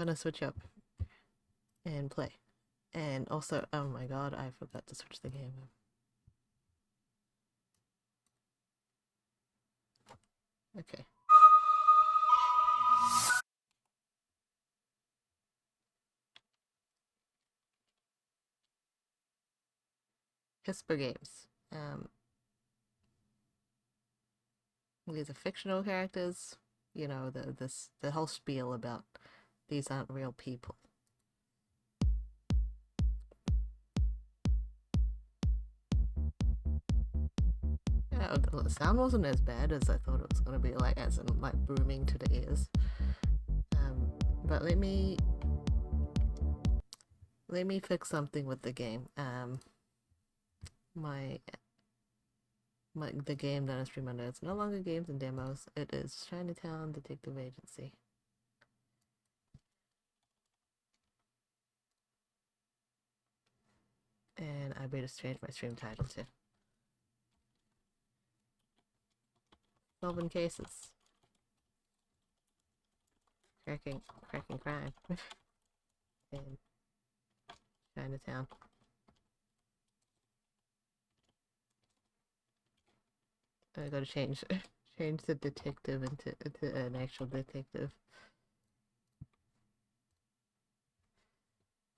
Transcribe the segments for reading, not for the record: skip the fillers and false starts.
gonna switch up and play. And also, oh my god, I forgot to switch the game up. Okay. Hisper games. These are fictional characters. You know, the whole spiel about these aren't real people. Yeah, the sound wasn't as bad as I thought it was gonna be, like as in like booming to the ears. But let me fix something with the game. My the game that I stream under, it's no longer games and demos. It is Chinatown Detective Agency. And I better change my stream title too. Solving cases. Cracking crime. In Chinatown. I gotta change the detective into an actual detective.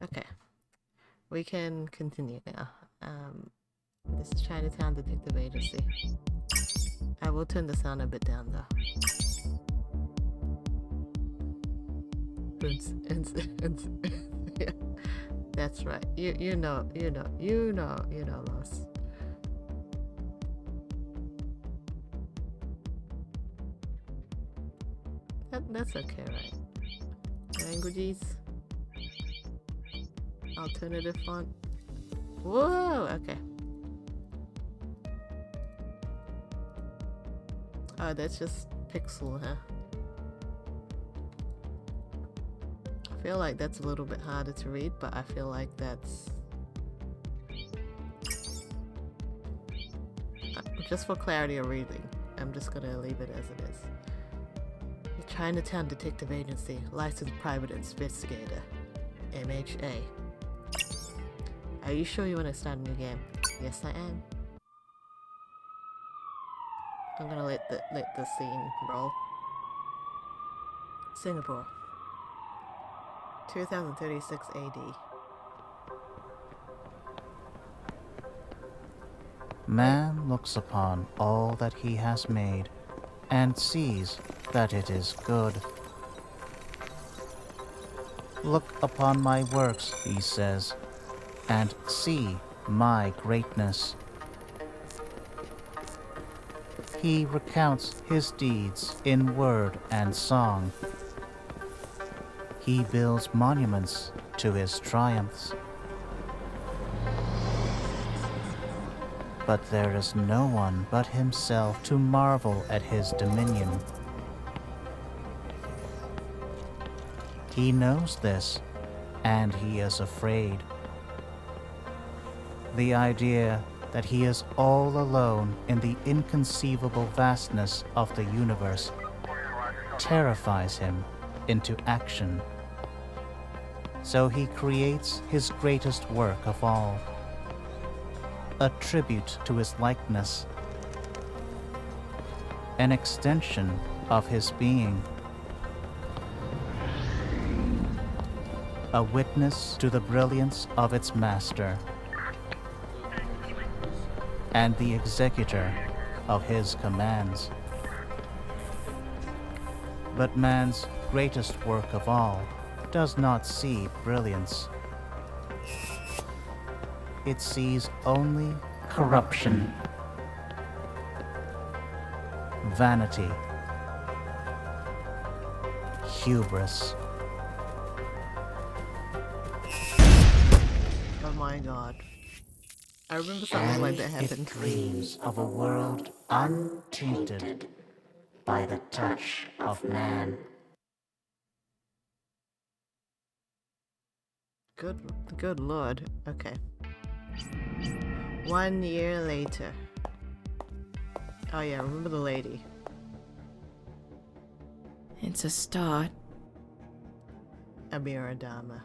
Okay. We can continue now. This is Chinatown Detective Agency. I will turn the sound a bit down though. Yeah, that's right. You know, Lois. That's okay, right? Languages. Alternative font. Whoa, okay. Oh, that's just pixel, huh? I feel like that's a little bit harder to read, but I feel like that's... just for clarity of reading, I'm just gonna leave it as it is. The Chinatown Detective Agency, Licensed Private Investigator, MHA. Are you sure you want to start a new game? Yes, I am. I'm gonna let the scene roll. Singapore, 2036 AD. Man looks upon all that he has made and sees that it is good. Look upon my works, he says, and see my greatness. He recounts his deeds in word and song. He builds monuments to his triumphs. But there is no one but himself to marvel at his dominion. He knows this, and he is afraid. The idea that he is all alone in the inconceivable vastness of the universe terrifies him into action. So he creates his greatest work of all, a tribute to his likeness, an extension of his being, a witness to the brilliance of its master, and the executor of his commands. But man's greatest work of all does not see brilliance. It sees only corruption, vanity, hubris. Oh my god. I remember something like that happened. It dreams of a world untainted by the touch of man. Good lord. Okay. 1 year later. Oh yeah, remember the lady. It's a start. Amiradama.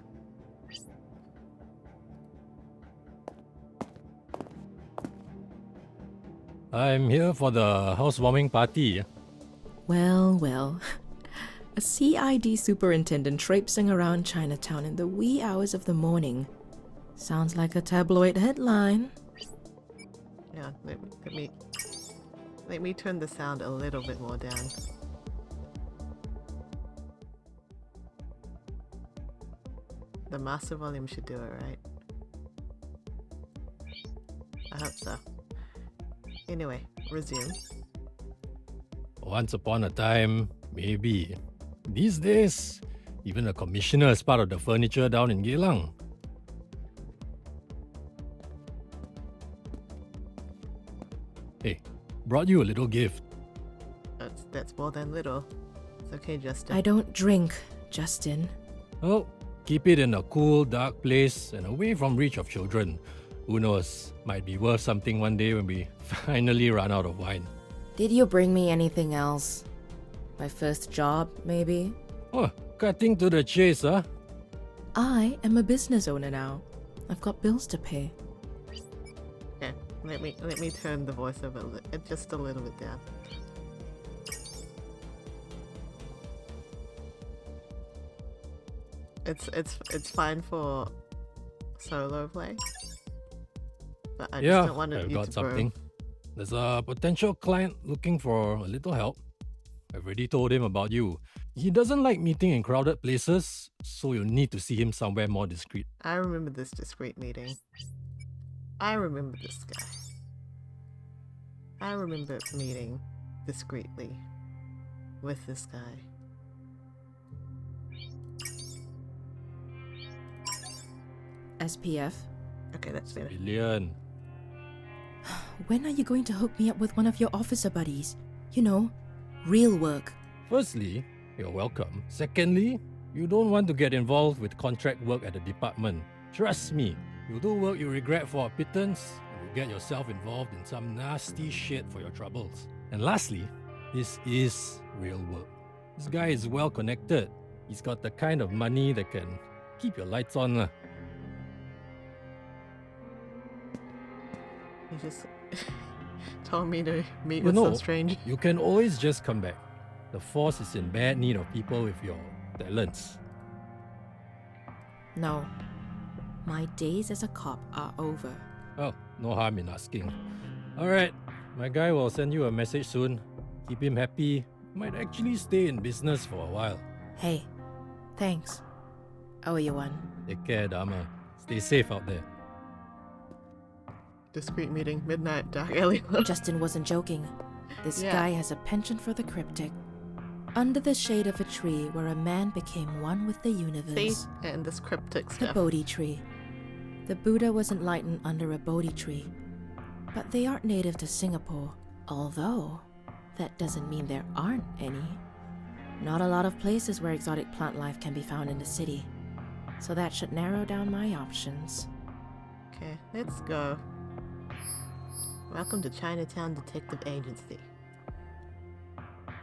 I'm here for the housewarming party. Well, well. A CID superintendent traipsing around Chinatown in the wee hours of the morning. Sounds like a tabloid headline. Yeah, let me turn the sound a little bit more down. The master volume should do it, right? I hope so. Anyway, resume. Once upon a time, maybe. These days, even a commissioner is part of the furniture down in Geylang. Hey, brought you a little gift. That's more than little. It's okay, Justin. I don't drink, Justin. Oh, keep it in a cool, dark place and away from reach of children. Who knows, might be worth something one day when we finally run out of wine. Did you bring me anything else? My first job, maybe? Oh, cutting to the chase, huh? I am a business owner now. I've got bills to pay. Okay, let me turn the voiceover just a little bit down. It's fine for solo play, but I just don't want I've you got to something. grow. There's a potential client looking for a little help. I've already told him about you. He doesn't like meeting in crowded places, so you'll need to see him somewhere more discreet. I remember this discreet meeting. I remember this guy. I remember meeting discreetly with this guy. SPF? Okay, that's better. Billion. When are you going to hook me up with one of your officer buddies? You know, real work. Firstly, you're welcome. Secondly, you don't want to get involved with contract work at the department. Trust me, you'll do work you regret for a pittance, and you'll get yourself involved in some nasty shit for your troubles. And lastly, this is real work. This guy is well connected. He's got the kind of money that can keep your lights on. He just told me to meet You with know, some stranger. you can always just come back. The force is in bad need of people with your talents. No. My days as a cop are over. Oh, no harm in asking. Alright, my guy will send you a message soon. Keep him happy. Might actually stay in business for a while. Hey, thanks. I owe you one. Take care, Dharma. Stay safe out there. Discreet meeting, midnight, dark alley. Justin wasn't joking. This Yeah. guy has a penchant for the cryptic. Under the shade of a tree where a man became one with the universe. See? And this cryptic The stuff. Bodhi tree. The Buddha was enlightened under a Bodhi tree. But they aren't native to Singapore. Although, that doesn't mean there aren't any. Not a lot of places where exotic plant life can be found in the city. So that should narrow down my options. Okay, let's go. Welcome to Chinatown Detective Agency.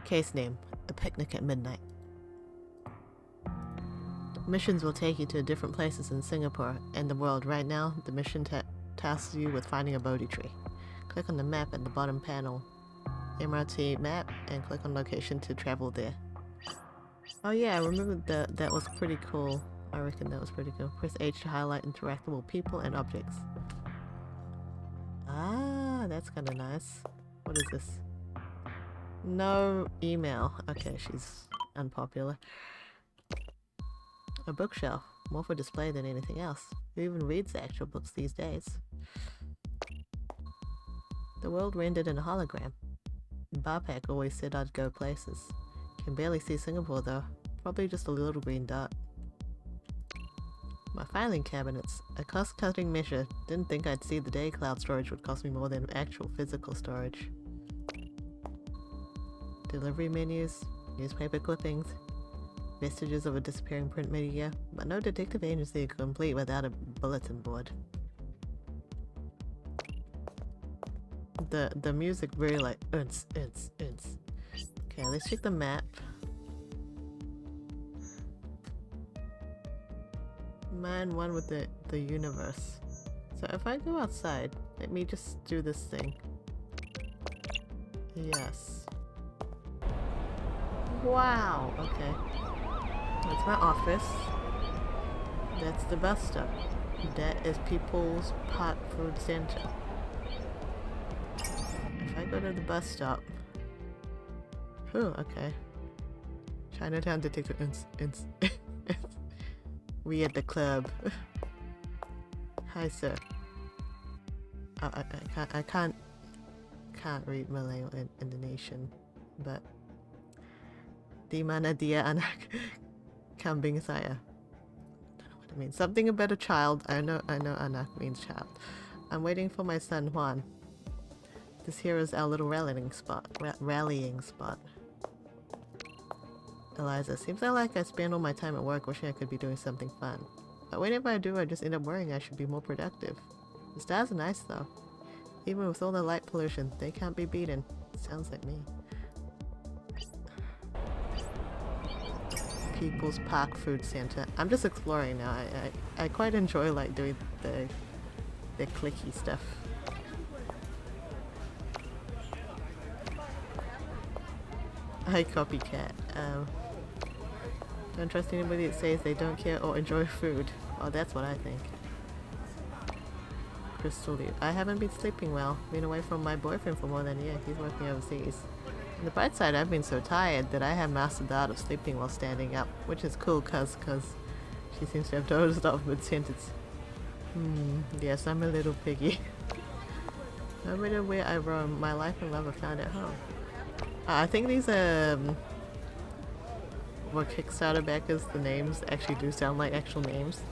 Case name, A Picnic at Midnight. Missions will take you to different places in Singapore and the world. Right now, the mission tasks you with finding a Bodhi tree. Click on the map at the bottom panel, MRT map, and click on location to travel there. Oh yeah, I remember that was pretty cool. I reckon that was pretty cool. Press H to highlight interactable people and objects. Ah, that's kind of nice. What is this? No email. Okay, she's unpopular. A bookshelf. More for display than anything else. Who even reads actual books these days? The world rendered in a hologram. Barpack always said I'd go places. Can barely see Singapore though. Probably just a little green dot. My filing cabinets. A cost-cutting measure. Didn't think I'd see the day cloud storage would cost me more than actual physical storage. Delivery menus, newspaper clippings, vestiges of a disappearing print media, but no detective agency complete without a bulletin board. The music really like unts. Okay, let's check the map. Man, one with the universe. So if I go outside, let me just do this thing. Yes. Wow, okay. That's my office. That's the bus stop. That is People's Park Food Center. If I go to the bus stop... Oh, okay. Chinatown Detective We at the club. Hi, sir. I can't read Malay or Indonesian, but di mana dia anak kambing saya? Don't know what it means. Something about a child. I know anak means child. I'm waiting for my son Juan. This here is our little rallying spot. Eliza, seems like I spend all my time at work wishing I could be doing something fun. But whenever I do, I just end up worrying I should be more productive. The stars are nice though. Even with all the light pollution, they can't be beaten. Sounds like me. People's Park Food Center. I'm just exploring now. I quite enjoy like doing the clicky stuff. I copycat. Don't trust anybody that says they don't care or enjoy food. Well, that's what I think. Crystal Leaf. I haven't been sleeping well. Been away from my boyfriend for more than a year. He's working overseas. On the bright side, I've been so tired that I have mastered the art of sleeping while standing up, which is cool cause she seems to have dozed off mid-sentence. Yes, I'm a little piggy. No matter where I roam, my life and love are found at home. I think these what Kickstarter backers, the names actually do sound like actual names.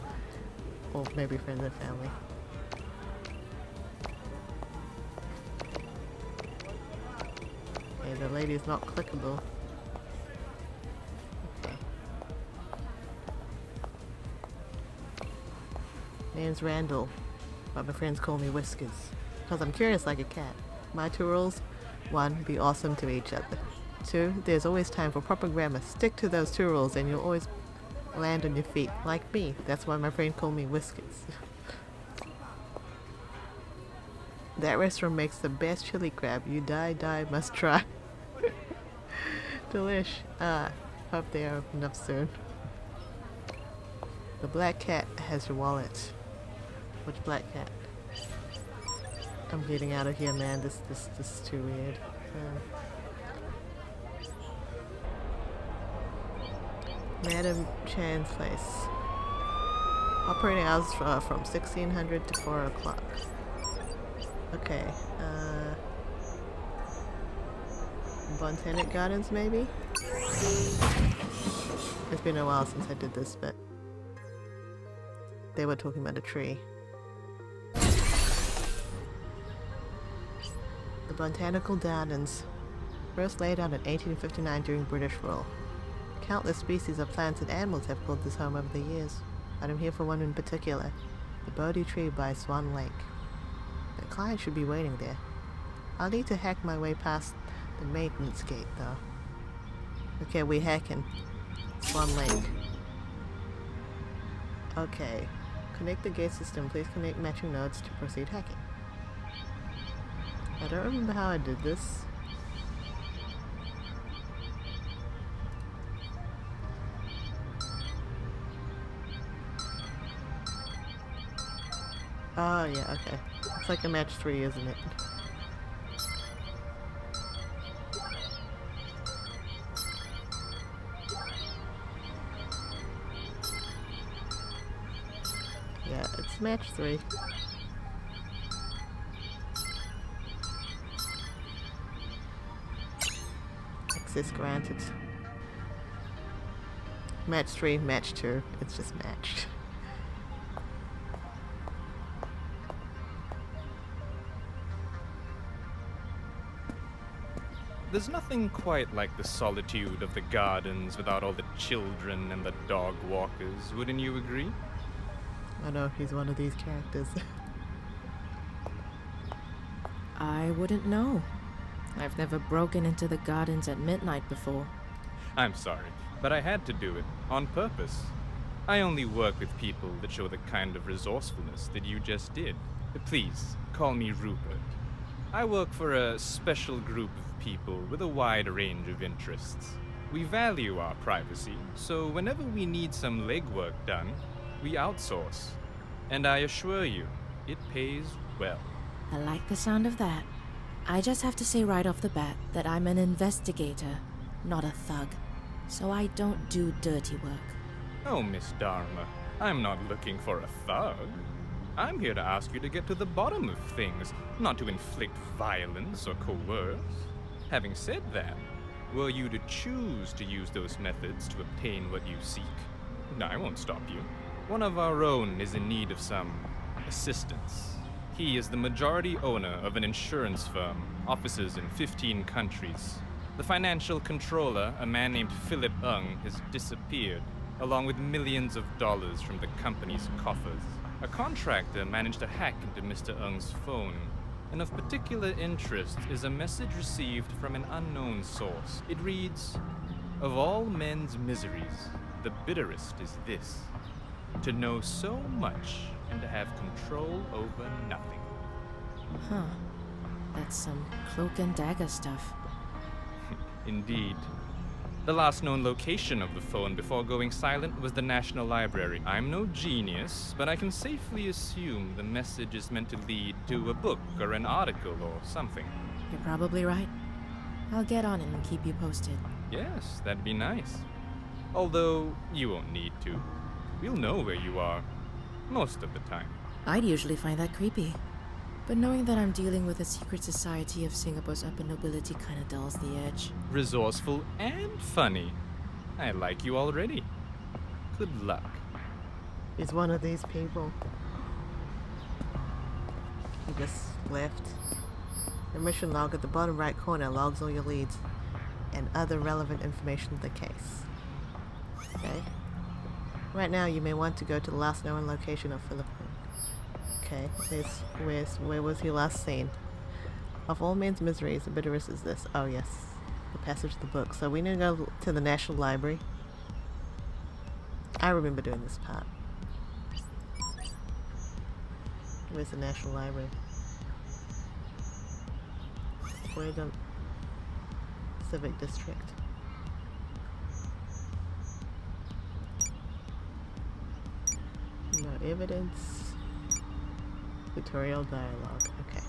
Or maybe friends and family. Okay, the lady is not clickable. Okay. Name's Randall, but my friends call me Whiskers. Because I'm curious like a cat. My 2 rules: 1, be awesome to each other. 2, there's always time for proper grammar. Stick to those 2 rules and you'll always land on your feet. Like me. That's why my friend called me Whiskers. That restaurant makes the best chili crab. You die, must try. Delish. Hope they are opened up soon. The black cat has your wallet. Which black cat? I'm getting out of here, man. This is too weird. Madam Chan's place. Operating hours from 1600 to 4 o'clock. Okay. Botanic Gardens, maybe? It's been a while since I did this, but they were talking about a tree. The Botanical Gardens, first laid out in 1859 during British rule. Countless species of plants and animals have called this home over the years, but I'm here for one in particular, the Bodhi tree by Swan Lake. The client should be waiting there. I'll need to hack my way past the maintenance gate, though. Okay, we hacking. Swan Lake. Okay. Connect the gate system. Please connect matching nodes to proceed hacking. I don't remember how I did this. Oh yeah, okay. It's like a match 3, isn't it? Yeah, it's match 3. Access granted. Match 3, match 2. It's just matched. There's nothing quite like the solitude of the gardens without all the children and the dog walkers, wouldn't you agree? I know he's one of these characters. I wouldn't know. I've never broken into the gardens at midnight before. I'm sorry, but I had to do it, on purpose. I only work with people that show the kind of resourcefulness that you just did. Please, call me Rupert. I work for a special group of people with a wide range of interests. We value our privacy, so whenever we need some legwork done, we outsource. And I assure you, it pays well. I like the sound of that. I just have to say right off the bat that I'm an investigator, not a thug. So I don't do dirty work. Oh, Miss Dharma, I'm not looking for a thug. I'm here to ask you to get to the bottom of things, not to inflict violence or coerce. Having said that, were you to choose to use those methods to obtain what you seek, I won't stop you. One of our own is in need of some assistance. He is the majority owner of an insurance firm, offices in 15 countries. The financial controller, a man named Philip Ung, has disappeared, along with millions of dollars from the company's coffers. A contractor managed to hack into Mr. Ung's phone, and of particular interest is a message received from an unknown source. It reads, "Of all men's miseries, the bitterest is this, to know so much and to have control over nothing." Huh. That's some cloak and dagger stuff. Indeed. The last known location of the phone before going silent was the National Library. I'm no genius, but I can safely assume the message is meant to lead to a book or an article or something. You're probably right. I'll get on it and keep you posted. Yes, that'd be nice. Although, you won't need to. We'll know where you are. Most of the time. I'd usually find that creepy. But knowing that I'm dealing with a secret society of Singapore's upper nobility kinda dulls the edge. Resourceful and funny. I like you already. Good luck. He's one of these people. He just left. The mission log at the bottom right corner logs all your leads and other relevant information of the case. Okay. Right now, you may want to go to the last known location of Philip. Okay, where was he last seen? Of all men's miseries, the bitterest is this. Oh yes, the passage of the book. So we need to go to the National Library. I remember doing this part. Where's the National Library? Where's the Civic District? No evidence. Tutorial dialogue. Okay.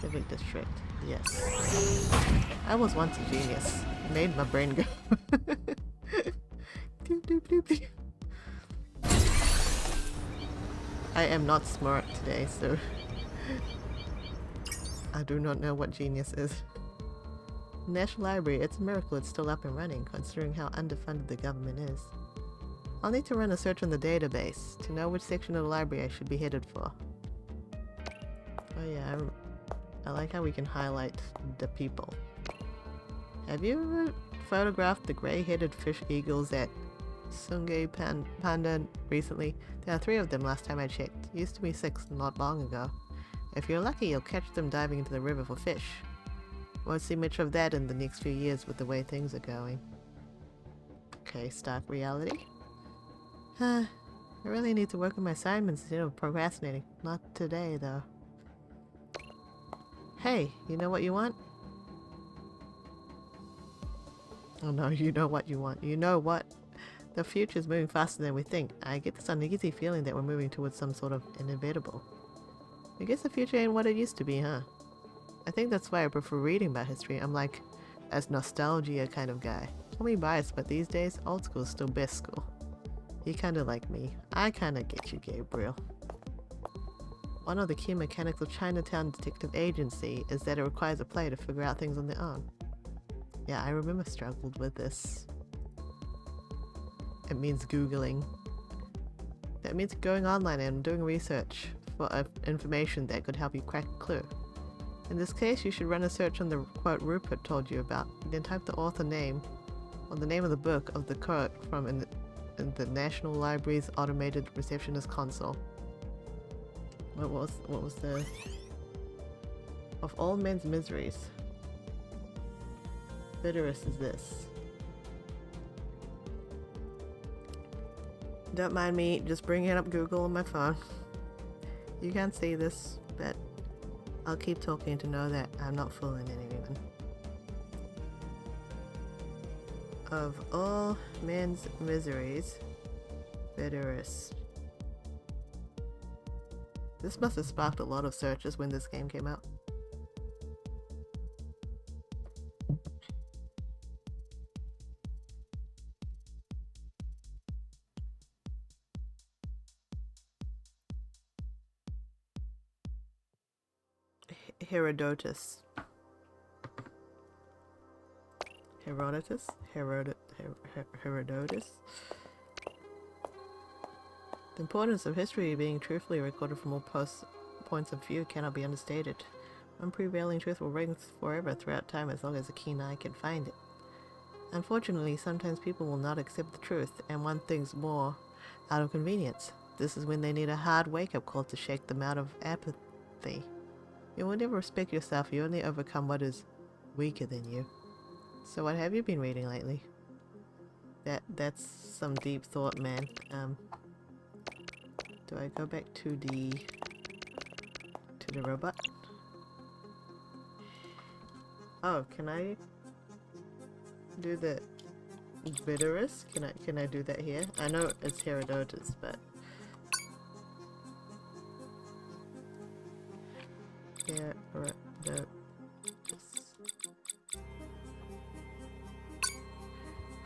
Civic District. Yes. I was once a genius. Made my brain go. Doop, doop, doop, doop. I am not smart today, so I do not know what genius is. National Library, it's a miracle it's still up and running, considering how underfunded the government is. I'll need to run a search on the database to know which section of the library I should be headed for. Oh yeah, I like how we can highlight the people. Have you ever photographed the gray-headed fish eagles at Sungai Panda recently? There are 3 of them last time I checked. Used to be 6 not long ago. If you're lucky, you'll catch them diving into the river for fish. Won't see much of that in the next few years with the way things are going. Okay, stark reality. I really need to work on my assignments instead of procrastinating. Not today, though. Hey, you know what you want? Oh no, you know what you want. You know what? The future's moving faster than we think. I get this uneasy feeling that we're moving towards some sort of inevitable. I guess the future ain't what it used to be, huh? I think that's why I prefer reading about history. I'm like a nostalgia kind of guy. Call me biased, but these days, old school is still best school. You kinda like me. I kinda get you, Gabriel. One of the key mechanics of Chinatown Detective Agency is that it requires a player to figure out things on their own. Yeah, I remember struggled with this. It means Googling. That means going online and doing research for information that could help you crack a clue. In this case, you should run a search on the quote Rupert told you about, then type the author name or the name of the book of the quote from in the National Library's automated receptionist console. What was the... Of all men's miseries. Bitterest is this? Don't mind me just bringing up Google on my phone. You can't see this, but I'll keep talking to know that I'm not fooling anyone. Of all men's miseries, bitterest. This must have sparked a lot of searches when this game came out. Herodotus. Herodotus? Herodotus? The importance of history being truthfully recorded from all points of view cannot be understated. One prevailing truth will ring forever throughout time as long as a keen eye can find it. Unfortunately, sometimes people will not accept the truth, and one thinks more out of convenience. This is when they need a hard wake-up call to shake them out of apathy. You will never respect yourself, you only overcome what is weaker than you. So what have you been reading lately? That's some deep thought, man. Do I go back to the robot? Oh, can I do the bitterest? Can I do that here? I know it's Herodotus, but Herodotus.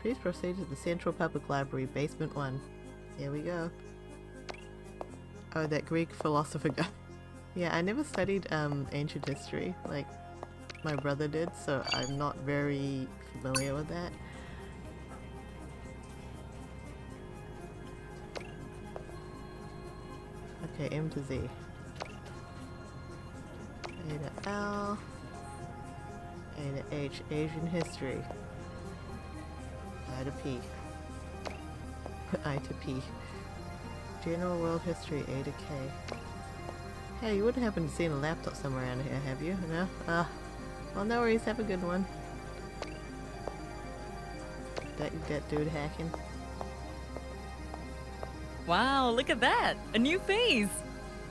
Please proceed to the Central Public Library, Basement 1. Here we go. Oh, that Greek philosopher guy. Yeah, I never studied ancient history like my brother did, so I'm not very familiar with that. Okay, M to Z. A to L. A to H, Asian history. I to P. I to P. General world history, A to K. Hey, you wouldn't happen to see a laptop somewhere around here, have you? No? Well, no worries, have a good one. That dude hacking. Wow, look at that! A new face!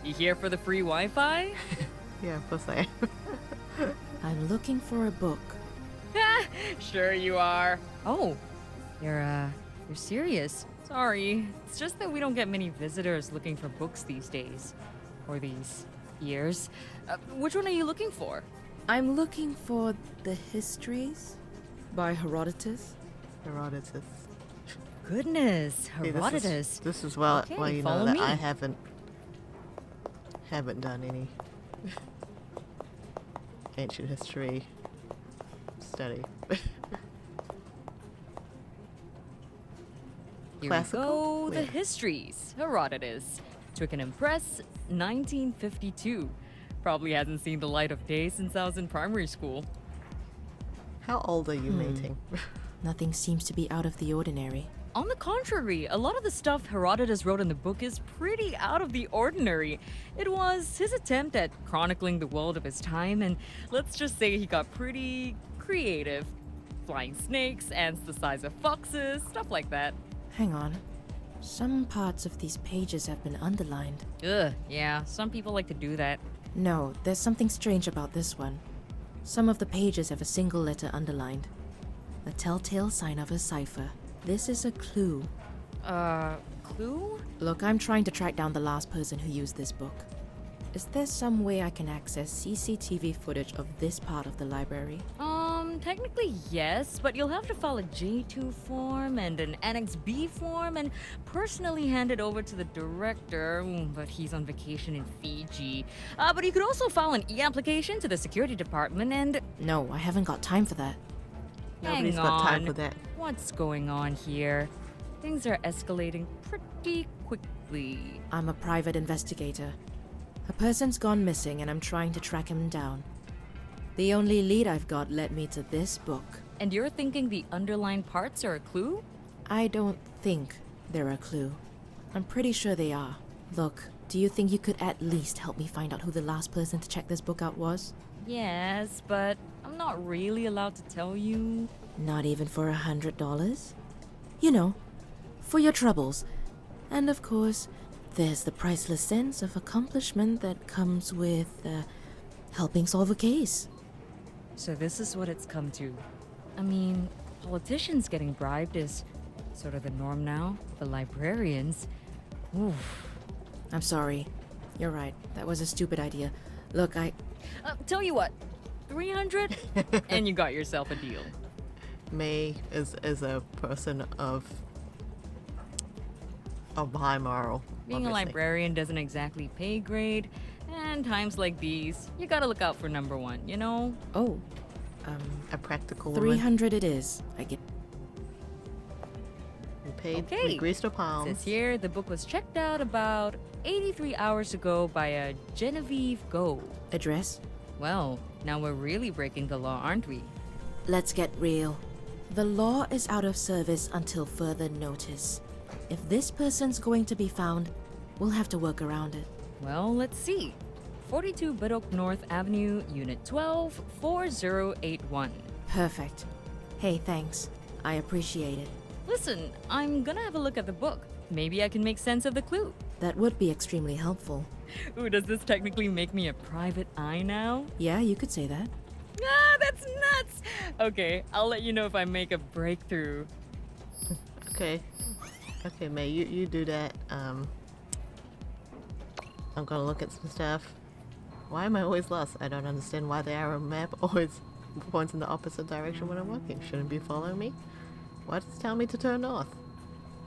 You here for the free Wi-Fi? Yeah, of course I am. I'm looking for a book. Sure you are. Oh, you're serious. Sorry, it's just that we don't get many visitors looking for books these days. Or these years. Which one are you looking for? I'm looking for The Histories by Herodotus. Herodotus. Goodness, See, Herodotus. this is why Okay, you know follow that me. I haven't done any ancient history study. Here Classical? we go, The Yeah. Histories, Herodotus. Twickenham Impress, 1952. Probably hasn't seen the light of day since I was in primary school. How old are you, mating? Nothing seems to be out of the ordinary. On the contrary, a lot of the stuff Herodotus wrote in the book is pretty out of the ordinary. It was his attempt at chronicling the world of his time, and let's just say he got pretty creative. Flying snakes, ants the size of foxes, stuff like that. Hang on. Some parts of these pages have been underlined. Ugh, yeah, some people like to do that. No, there's something strange about this one. Some of the pages have a single letter underlined. A telltale sign of a cipher. This is a clue. Clue? Look, I'm trying to track down the last person who used this book. Is there some way I can access CCTV footage of this part of the library? Technically yes, but you'll have to file a J2 form and an Annex B form and personally hand it over to the director, but he's on vacation in Fiji. But you could also file an e-application to the security department and... No, I haven't got time for that. Nobody's Hang got time on. for that. What's going on here? Things are escalating pretty quickly. I'm a private investigator. A person's gone missing and I'm trying to track him down. The only lead I've got led me to this book. And you're thinking the underlined parts are a clue? I don't think they're a clue. I'm pretty sure they are. Look, do you think you could at least help me find out who the last person to check this book out was? Yes, but I'm not really allowed to tell you. Not even for $100? You know, for your troubles. And of course, there's the priceless sense of accomplishment that comes with helping solve a case. So this is what it's come to. I mean, politicians getting bribed is sort of the norm now, but librarians, oof. I'm sorry. You're right. That was a stupid idea. Look, Tell you what, 300 and you got yourself a deal. May is a person of high moral. Being a obviously. librarian doesn't exactly pay grade, and times like these, you gotta look out for number one, you know? Oh, A practical woman. 300 it is. I get. We paid Okay. 3 greased pounds. Says here, the book was checked out about 83 hours ago by a Genevieve Go. Address? Well, now we're really breaking the law, aren't we? Let's get real. The law is out of service until further notice. If this person's going to be found, we'll have to work around it. Well, let's see. 42 Biddock North Avenue, Unit 12, 4081. Perfect. Hey, thanks. I appreciate it. Listen, I'm gonna have a look at the book. Maybe I can make sense of the clue. That would be extremely helpful. Ooh, does this technically make me a private eye now? Yeah, you could say that. Ah, that's nuts! Okay, I'll let you know if I make a breakthrough. Okay. Okay, May, you do that. I'm gonna look at some stuff. Why am I always lost? I don't understand why the arrow map always points in the opposite direction when I'm walking. Shouldn't it be following me? Why does it tell me to turn north?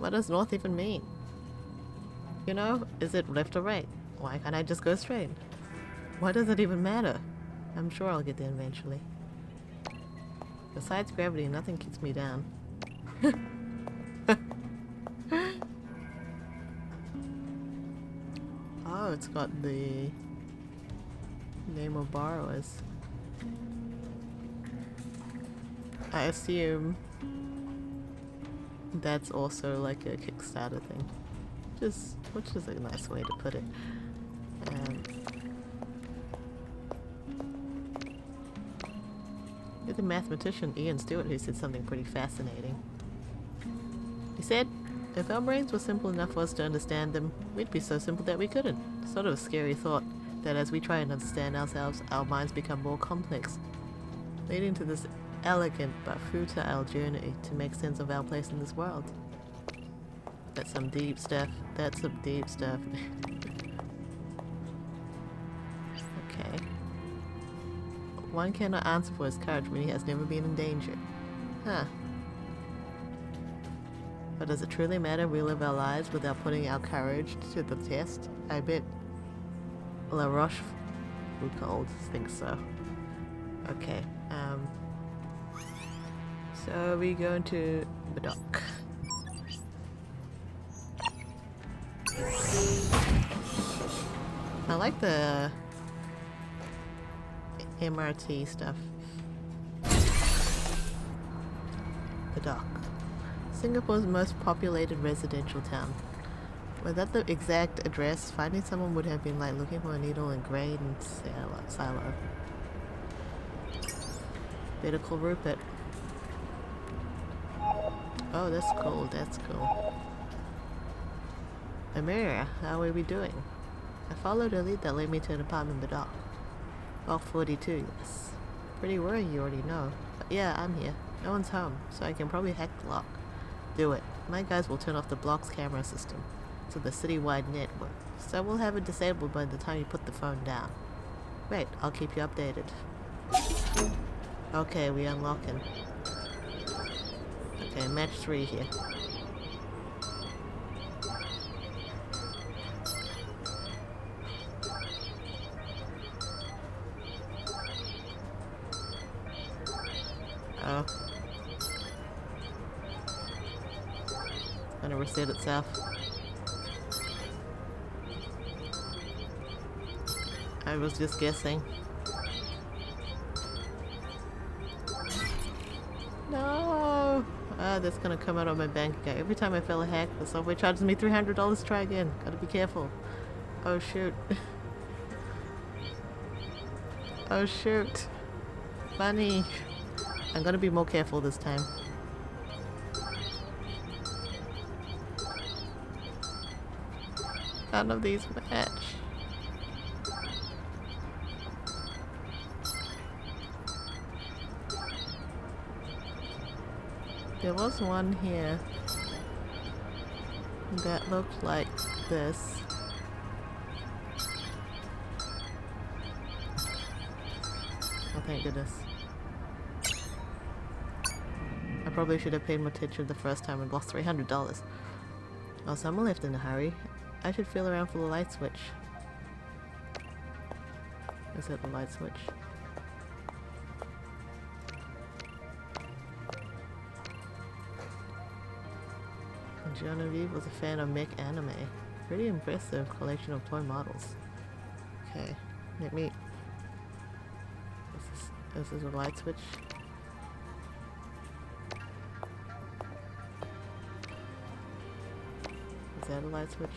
What does north even mean? You know, is it left or right? Why can't I just go straight? Why does it even matter? I'm sure I'll get there eventually. Besides gravity, nothing keeps me down. Oh, it's got the name of borrowers. I assume that's also like a Kickstarter thing. Which is a nice way to put it. You're the mathematician Ian Stewart who said something pretty fascinating. He said, if our brains were simple enough for us to understand them, we'd be so simple that we couldn't. Sort of a scary thought, that as we try and understand ourselves, our minds become more complex, leading to this elegant but futile journey to make sense of our place in this world. That's some deep stuff. That's some deep stuff. Okay. One cannot answer for his courage when he has never been in danger. Huh. But does it truly matter we live our lives without putting our courage to the test? I bet La Rochefoucauld thinks so. Okay, so we go into Biddock. I like the MRT stuff. Biddock. Singapore's most populated residential town. Without the exact address, finding someone would have been like looking for a needle in grain silo. Better call Rupert. Oh, that's cool, that's cool. Amira, how are we doing? I followed a lead that led me to an apartment in Biddock. Block 42, yes. Pretty worrying, you already know. But yeah, I'm here. No one's home, so I can probably hack the lock. Do it. My guys will turn off the block's camera system to the citywide network, so we'll have it disabled by the time you put the phone down. Great, I'll keep you updated. Okay, we unlocking. Okay, match 3 here. Oh. Gonna reset itself. I was just guessing. No! Ah, that's gonna come out of my bank account. Every time I fail a hack, the software charges me $300 to try again. Gotta be careful. Oh shoot. Oh shoot. funny. I'm gonna be more careful this time. None of these match. There was one here that looked like this. Oh, thank goodness. I probably should have paid more attention the first time and lost $300. Oh, someone left in a hurry. I should feel around for the light switch. Is it the light switch? Genevieve was a fan of mech anime. Pretty impressive collection of toy models. Okay, let me... Is this a light switch? Is that a light switch?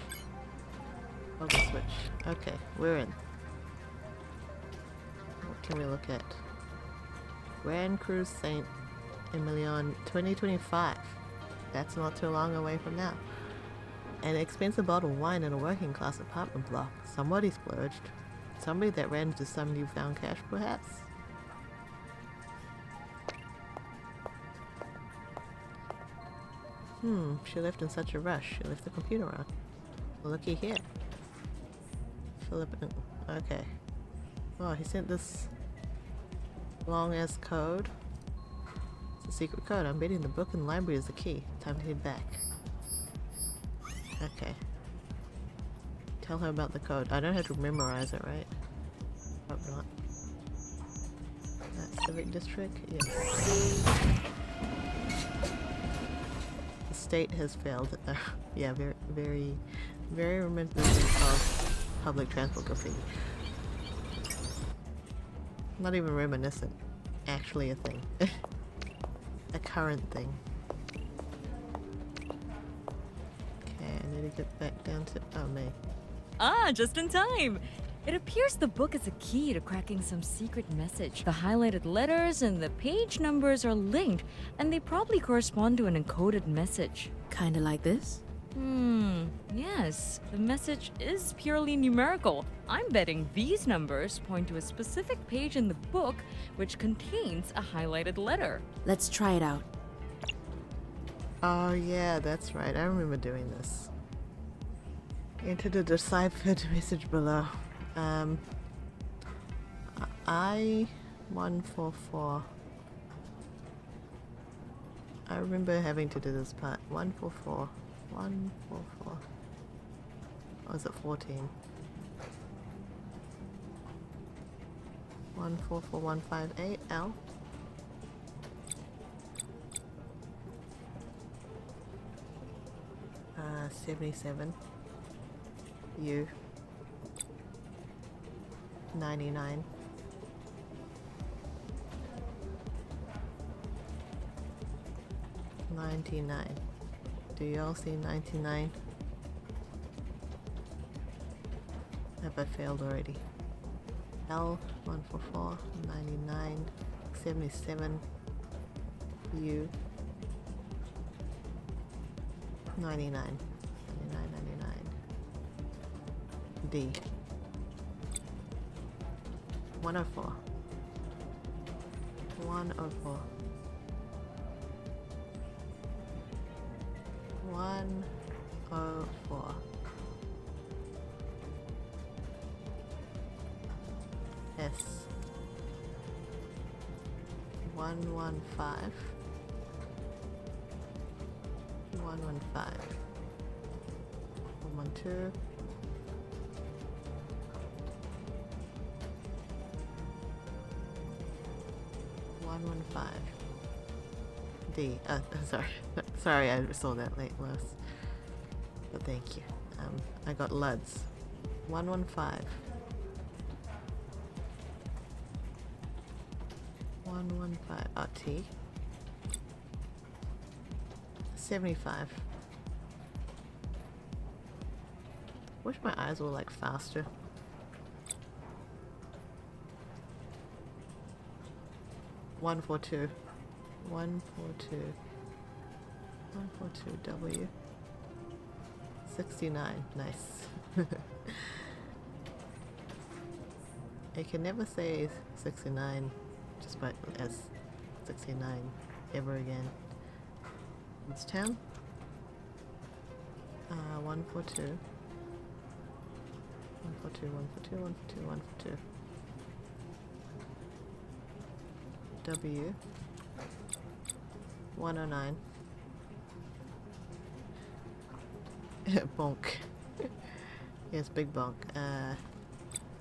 Oh, the switch. Okay, we're in. What can we look at? Grand Cruise Saint Emilion 2025. That's not too long away from now. An expensive bottle of wine in a working class apartment block. Somebody splurged. Somebody that ran into some newfound cash, perhaps? She left in such a rush. She left the computer on. Looky here. Philip. Okay. Oh, he sent this long ass code. It's a secret code. I'm betting the book in the library is the key. Time to head back. Okay. Tell her about the code. I don't have to memorize it, right? Hope not. That's Civic District? Yeah. The state has failed. Yeah, very reminiscent of public transport graffiti. Not even reminiscent. Actually a thing. A current thing. Okay, I need to get back down to... Oh, me. Ah, just in time! It appears the book is a key to cracking some secret message. The highlighted letters and the page numbers are linked, and they probably correspond to an encoded message. Kinda like this? Yes. The message is purely numerical. I'm betting these numbers point to a specific page in the book which contains a highlighted letter. Let's try it out. Oh yeah, that's right. I remember doing this. Enter the deciphered message below. I-144. I remember having to do this part. 144. 144. Or is it 14? 144158 L. Uh, 77 U 99 99. Do y'all see 99? Have I failed already? L 144 99 77 U 99 99 D 104 104 104 S 115 115 112 115 D. Sorry. Sorry, I saw that late, Lois. But thank you. I got LUDs. 115 115 T 75. Wish my eyes were like faster. 142. 142. 142 W. 69. Nice. I can never say 69 just by as 69 ever again. It's 10. 142. 142, 142, 142, 142. W. 109. Bonk. Yes, big bonk.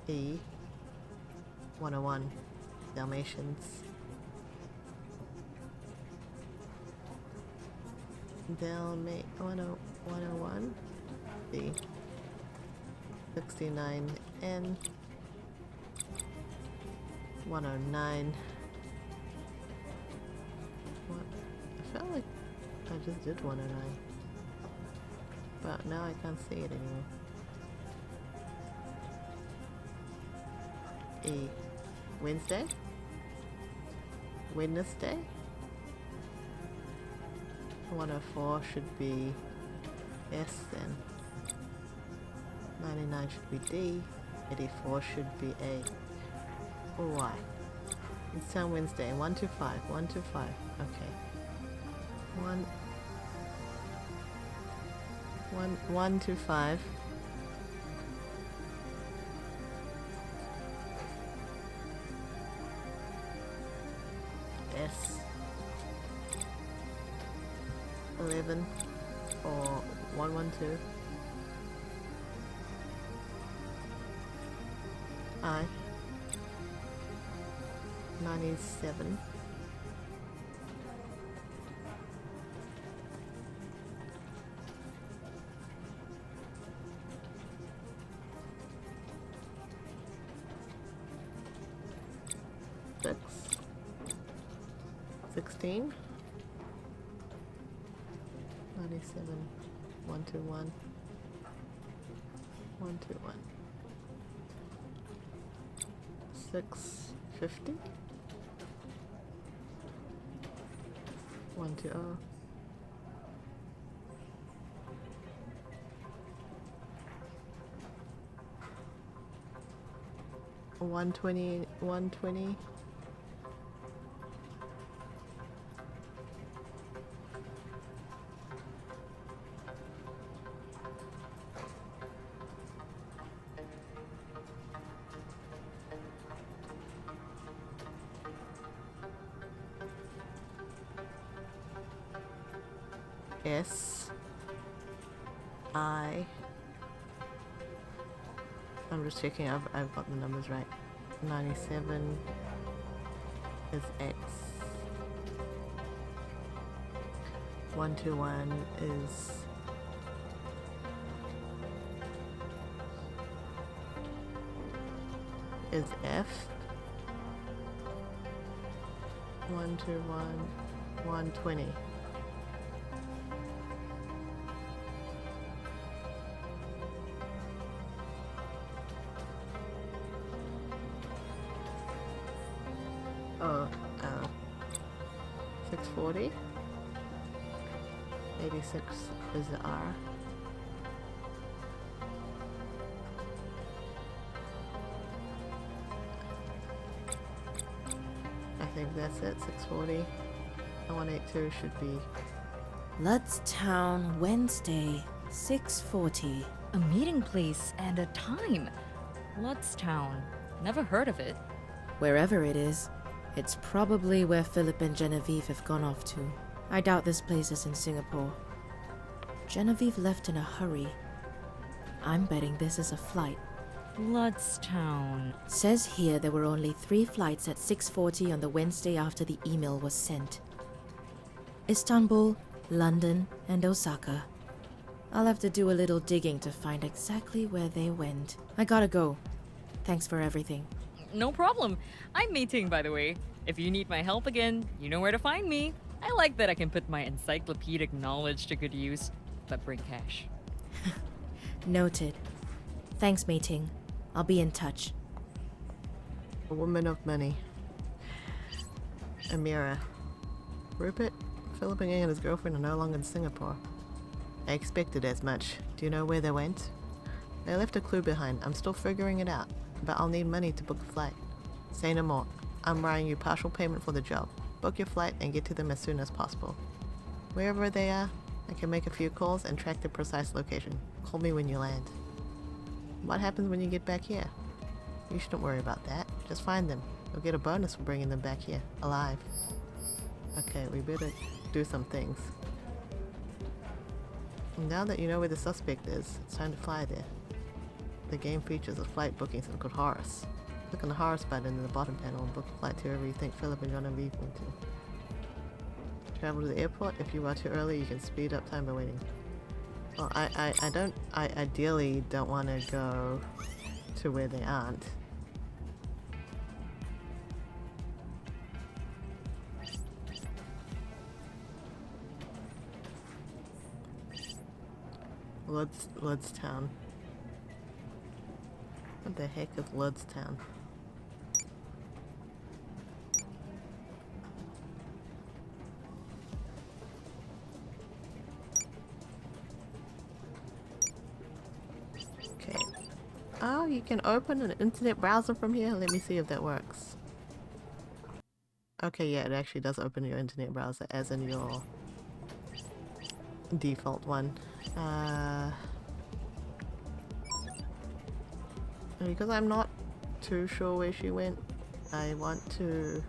E. 101. Dalmatians. Dalmate 101. B. 69 N. 109. What? I felt like I just did 109. But now I can't see it anymore. E. Wednesday? Wednesday? 104 should be S then. 99 should be D. 84 should be A. Or Y. It's on Wednesday. 125. 125. Okay. 125. S 11 or 112. I 97. Six. 16. 97. 121. 121. 650. 120. 120. 120. S I. I'm just checking I've got the numbers right. 97 is X. 121 is F. 121 120. Oh, 640. 86 is the R. I think that's it, 640. 182 should be. Ludstown, Wednesday, 6:40. A meeting place and a time. Ludstown. Never heard of it. Wherever it is, it's probably where Philip and Genevieve have gone off to. I doubt this place is in Singapore. Genevieve left in a hurry. I'm betting this is a flight. Ludstown. Says here there were only 3 flights at 6:40 on the Wednesday after the email was sent. Istanbul, London, and Osaka. I'll have to do a little digging to find exactly where they went. I gotta go. Thanks for everything. No problem. I'm meeting, by the way. If you need my help again, you know where to find me. I like that I can put my encyclopedic knowledge to good use, but bring cash. Noted. Thanks, Mei-Ting. I'll be in touch. A woman of money. Amira. Rupert, Philip and his girlfriend are no longer in Singapore. I expected as much. Do you know where they went? They left a clue behind. I'm still figuring it out, but I'll need money to book a flight. Say no more. I'm writing you partial payment for the job. Book your flight and get to them as soon as possible. Wherever they are, I can make a few calls and track their precise location. Call me when you land. What happens when you get back here? You shouldn't worry about that. Just find them. You'll get a bonus for bringing them back here, alive. Okay, we better do some things. Now that you know where the suspect is, it's time to fly there. The game features a flight booking system called Horus. Click on the Horus button in the bottom panel and book a flight to wherever you think Philip and John are leaving to. Travel to the airport. If you are too early, you can speed up time by waiting. Well, I ideally don't want to go to where they aren't. Ludstown. What the heck is Ludstown? Okay. Oh, you can open an internet browser from here? Let me see if that works. Okay, yeah, it actually does open your internet browser as in your default one. Because I'm not too sure where she went, I want to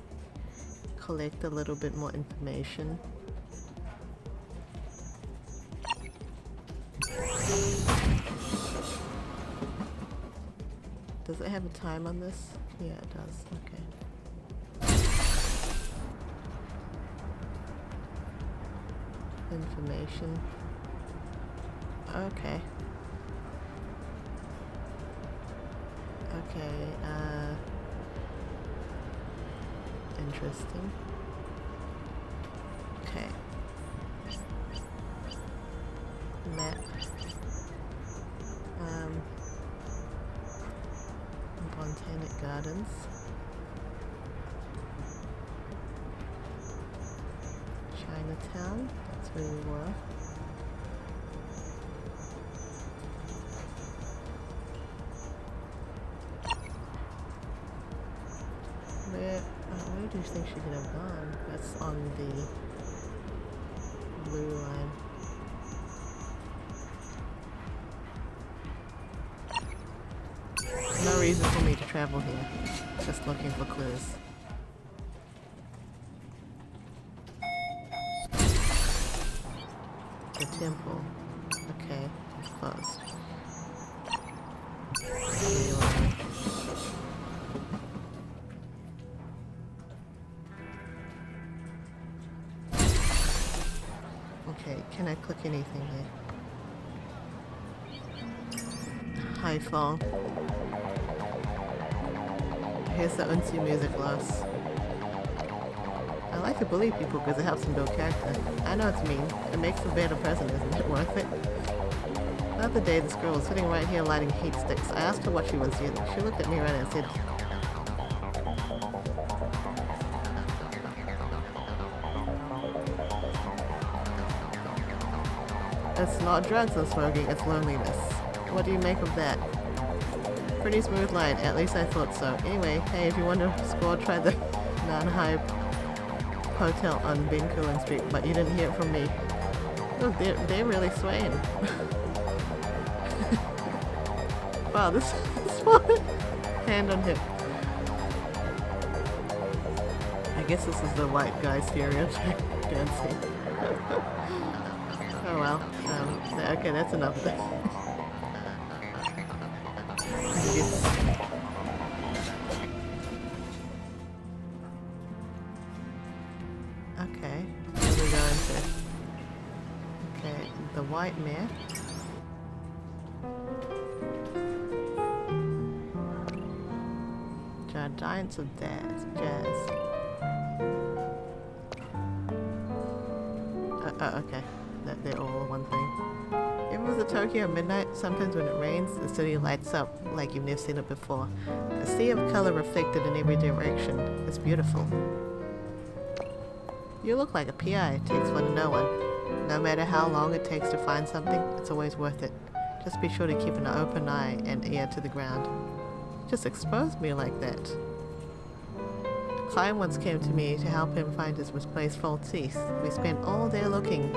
collect a little bit more information. Does it have a time on this? Yeah, it does. Okay. Information. Okay. Okay, interesting. Okay. Map. Botanic Gardens. Chinatown, that's where we were. Where do you think she could have gone? That's on the blue line. No reason for me to travel here. Just looking for clues. The temple. Okay, it's closed. Anyway. Okay, can I click anything here? High phone. Here's the Unsi music loss. I like to bully people because it helps them build character. I know it's mean. It makes a better present, isn't it worth it? The other day, this girl was sitting right here lighting heat sticks. I asked her what she was using. She looked at me right and said, "It's not drugs and smoking, it's loneliness." What do you make of that? Pretty smooth line, at least I thought so. Anyway, hey, if you want to score, try the non-hype hotel on Bencoolen Street, but you didn't hear it from me. Oh, they're really swaying. Wow, this one. Hand on hip. I guess this is the white guy stereotype dancing. Oh well. Okay, that's enough of that. Yes. Okay, where are we going to? Okay, the white mare. Giants of Jazz. Okay. They're all one thing. If it was a Tokyo at midnight, sometimes when it rains, the city lights up like you've never seen it before. A sea of color reflected in every direction. It's beautiful. You look like a PI. It takes one to know one. No matter how long it takes to find something, it's always worth it. Just be sure to keep an open eye and ear to the ground. Just expose me like that. A client once came to me to help him find his misplaced false teeth. We spent all day looking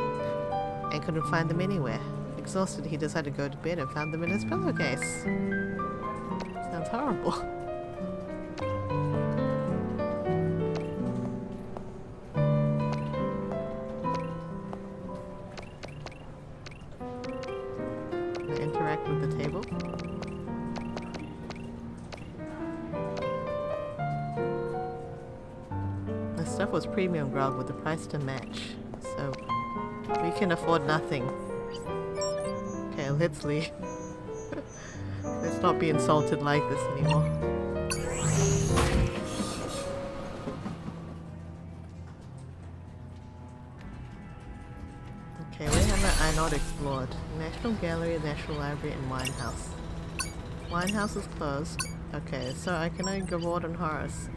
and couldn't find them anywhere. Exhausted, he decided to go to bed and found them in his pillowcase. Sounds horrible. Interact with the table. The stuff was premium grog with the price to match, so we can afford nothing. Okay, let's leave. Let's not be insulted like this anymore. Okay, where have I not explored? National Gallery, National Library, and Wine House. Wine House is closed. Okay, so I can only go Ward and Horace.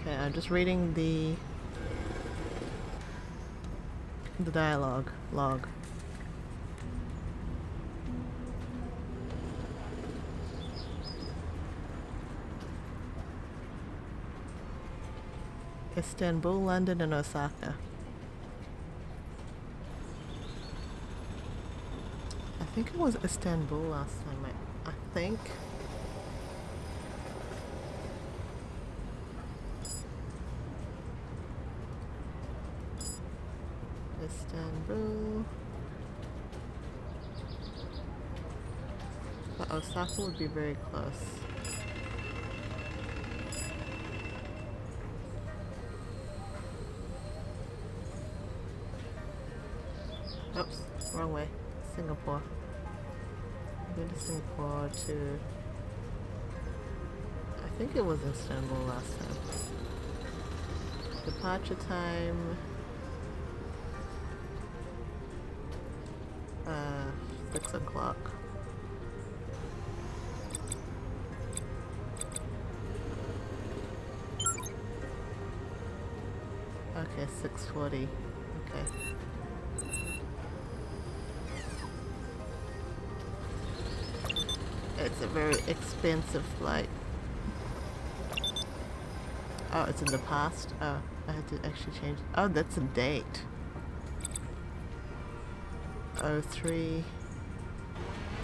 Okay, I'm just reading the dialogue log. Istanbul, London, and Osaka. I think it was Istanbul last time. I think. Istanbul. But Osaka would be very close. Oops, wrong way. Singapore. Go to Singapore to... I think it was Istanbul last time. Departure time... 6 o'clock. Okay, 6:40. Okay. It's a very expensive flight. Oh, it's in the past? Oh, I had to actually change. Oh, that's a date. 03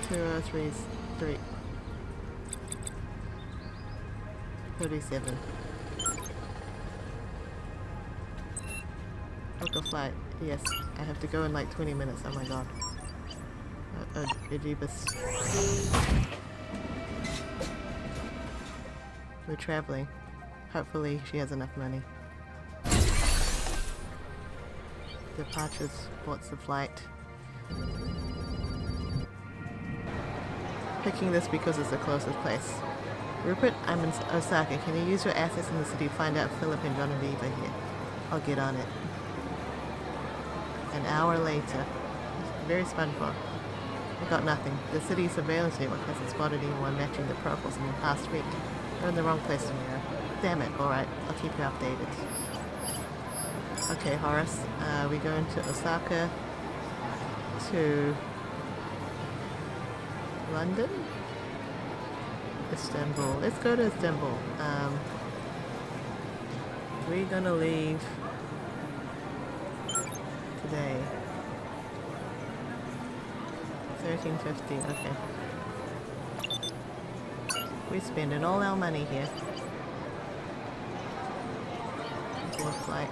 2033 37. Book a flight. Yes, I have to go in like 20 minutes. Oh my god. Jeebus. We're traveling. Hopefully she has enough money. Departures. What's the flight? Picking this because it's the closest place. Rupert, I'm in Osaka. Can you use your assets in the city to find out if Philip and Genevieve are here? I'll get on it. An hour later. Very SpongeBob. I got nothing. The city surveillance network hasn't spotted anyone matching the profiles in the past week. They're in the wrong place, Samira. Damn it. Alright, I'll keep you updated. Okay, Horace. We're going to Osaka to London? Istanbul. Let's go to Istanbul. We're gonna leave today. 13:50. Okay. We're spending all our money here. Board flight.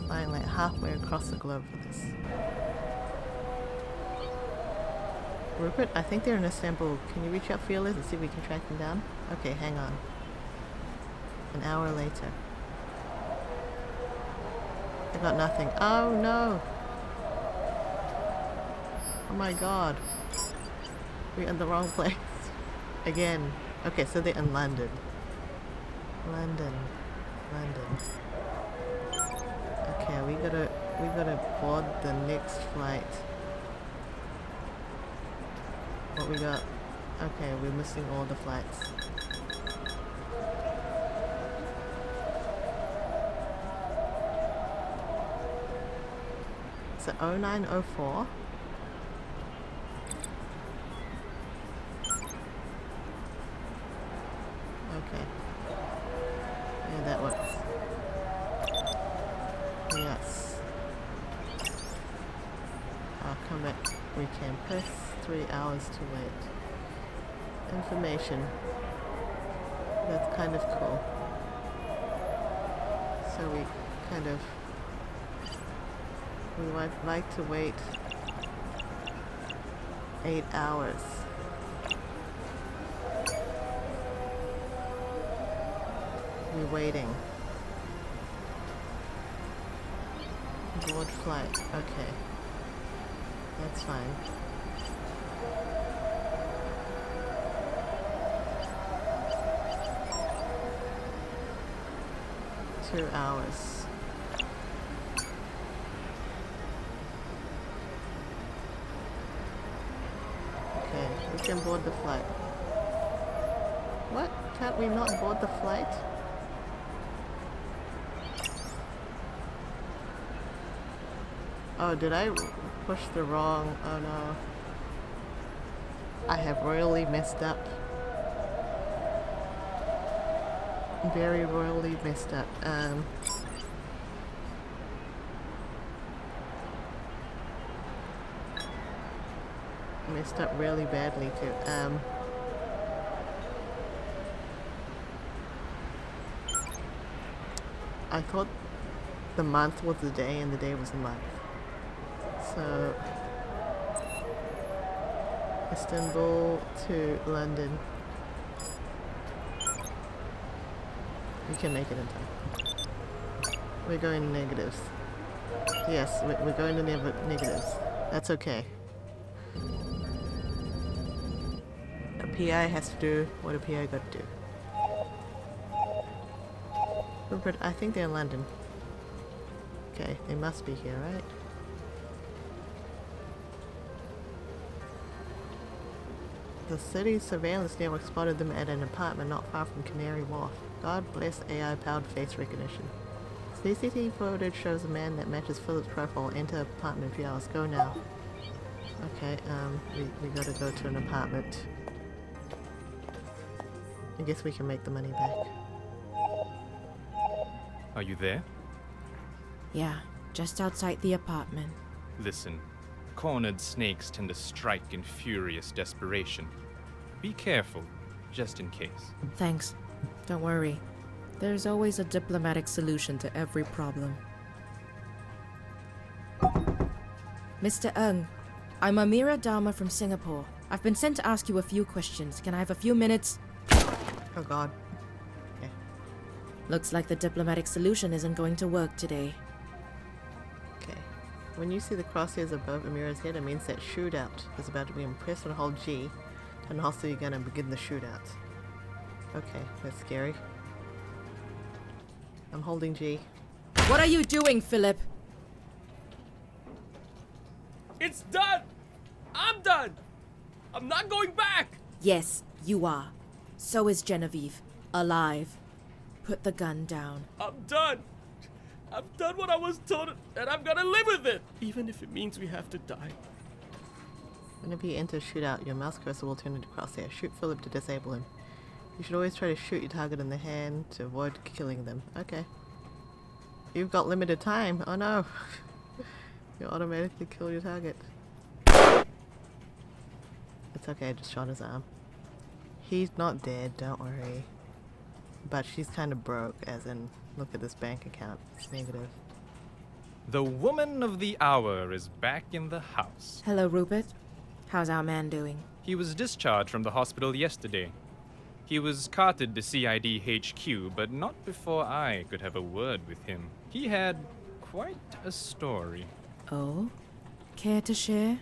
Flying like halfway across the globe for this. Rupert, I think they're in Istanbul. Can you reach out feelers and see if we can track them down? Okay, hang on. An hour later. I got nothing. Oh no! Oh my god. We're in the wrong place. Again. Okay, so they're in London. London. Okay, we gotta we gotta board the next flight. What we got? Okay, we're missing all the flights. So 0904. Okay. Yeah, that works. Yes. I'll come back. We can press 3 hours to wait. Information. That's kind of cool. So we kind of... We might like to wait 8 hours. We're waiting. Board flight. Okay. That's fine. Two hours. Okay, we can board the flight. What? Can't we not board the flight? Oh, did I push the wrong... Oh no. I have royally messed up. Very royally messed up. Messed up really badly too. I thought the month was the day and the day was the month. So Istanbul to London. We can make it in time. We're going negatives. Yes, we're going to negatives. That's okay. A PI has to do what a PI got to do. Rupert, I think they're in London. Okay, they must be here, right? The city's surveillance network spotted them at an apartment not far from Canary Wharf. God bless AI-powered face recognition. CCTV footage shows a man that matches Philip's profile enter apartment a few hours ago now. Okay, we gotta go to an apartment. I guess we can make the money back. Are you there? Yeah, just outside the apartment. Listen, cornered snakes tend to strike in furious desperation. Be careful, just in case. Thanks. Don't worry. There's always a diplomatic solution to every problem. Mr. Ng, I'm Amira Dharma from Singapore. I've been sent to ask you a few questions. Can I have a few minutes? Oh god. Okay. Looks like the diplomatic solution isn't going to work today. Okay. When you see the crosshairs above Amira's head, it means that shootout is about to be impressed and hold G, and also you're gonna begin the shootout. Okay, that's scary. I'm holding G. What are you doing, Philip? It's done! I'm done! I'm not going back! Yes, you are. So is Genevieve. Alive. Put the gun down. I'm done! I've done what I was told, and I'm gonna live with it! Even if it means we have to die. Whenever you enter a shootout, your mouse cursor will turn into crosshair. Shoot Philip to disable him. You should always try to shoot your target in the hand to avoid killing them. Okay. You've got limited time. Oh no. You automatically kill your target. It's okay, I just shot his arm. He's not dead, don't worry. But she's kind of broke, as in, look at this bank account. It's negative. The woman of the hour is back in the house. Hello, Rupert. How's our man doing? He was discharged from the hospital yesterday. He was carted to CID HQ, but not before I could have a word with him. He had quite a story. Oh? Care to share?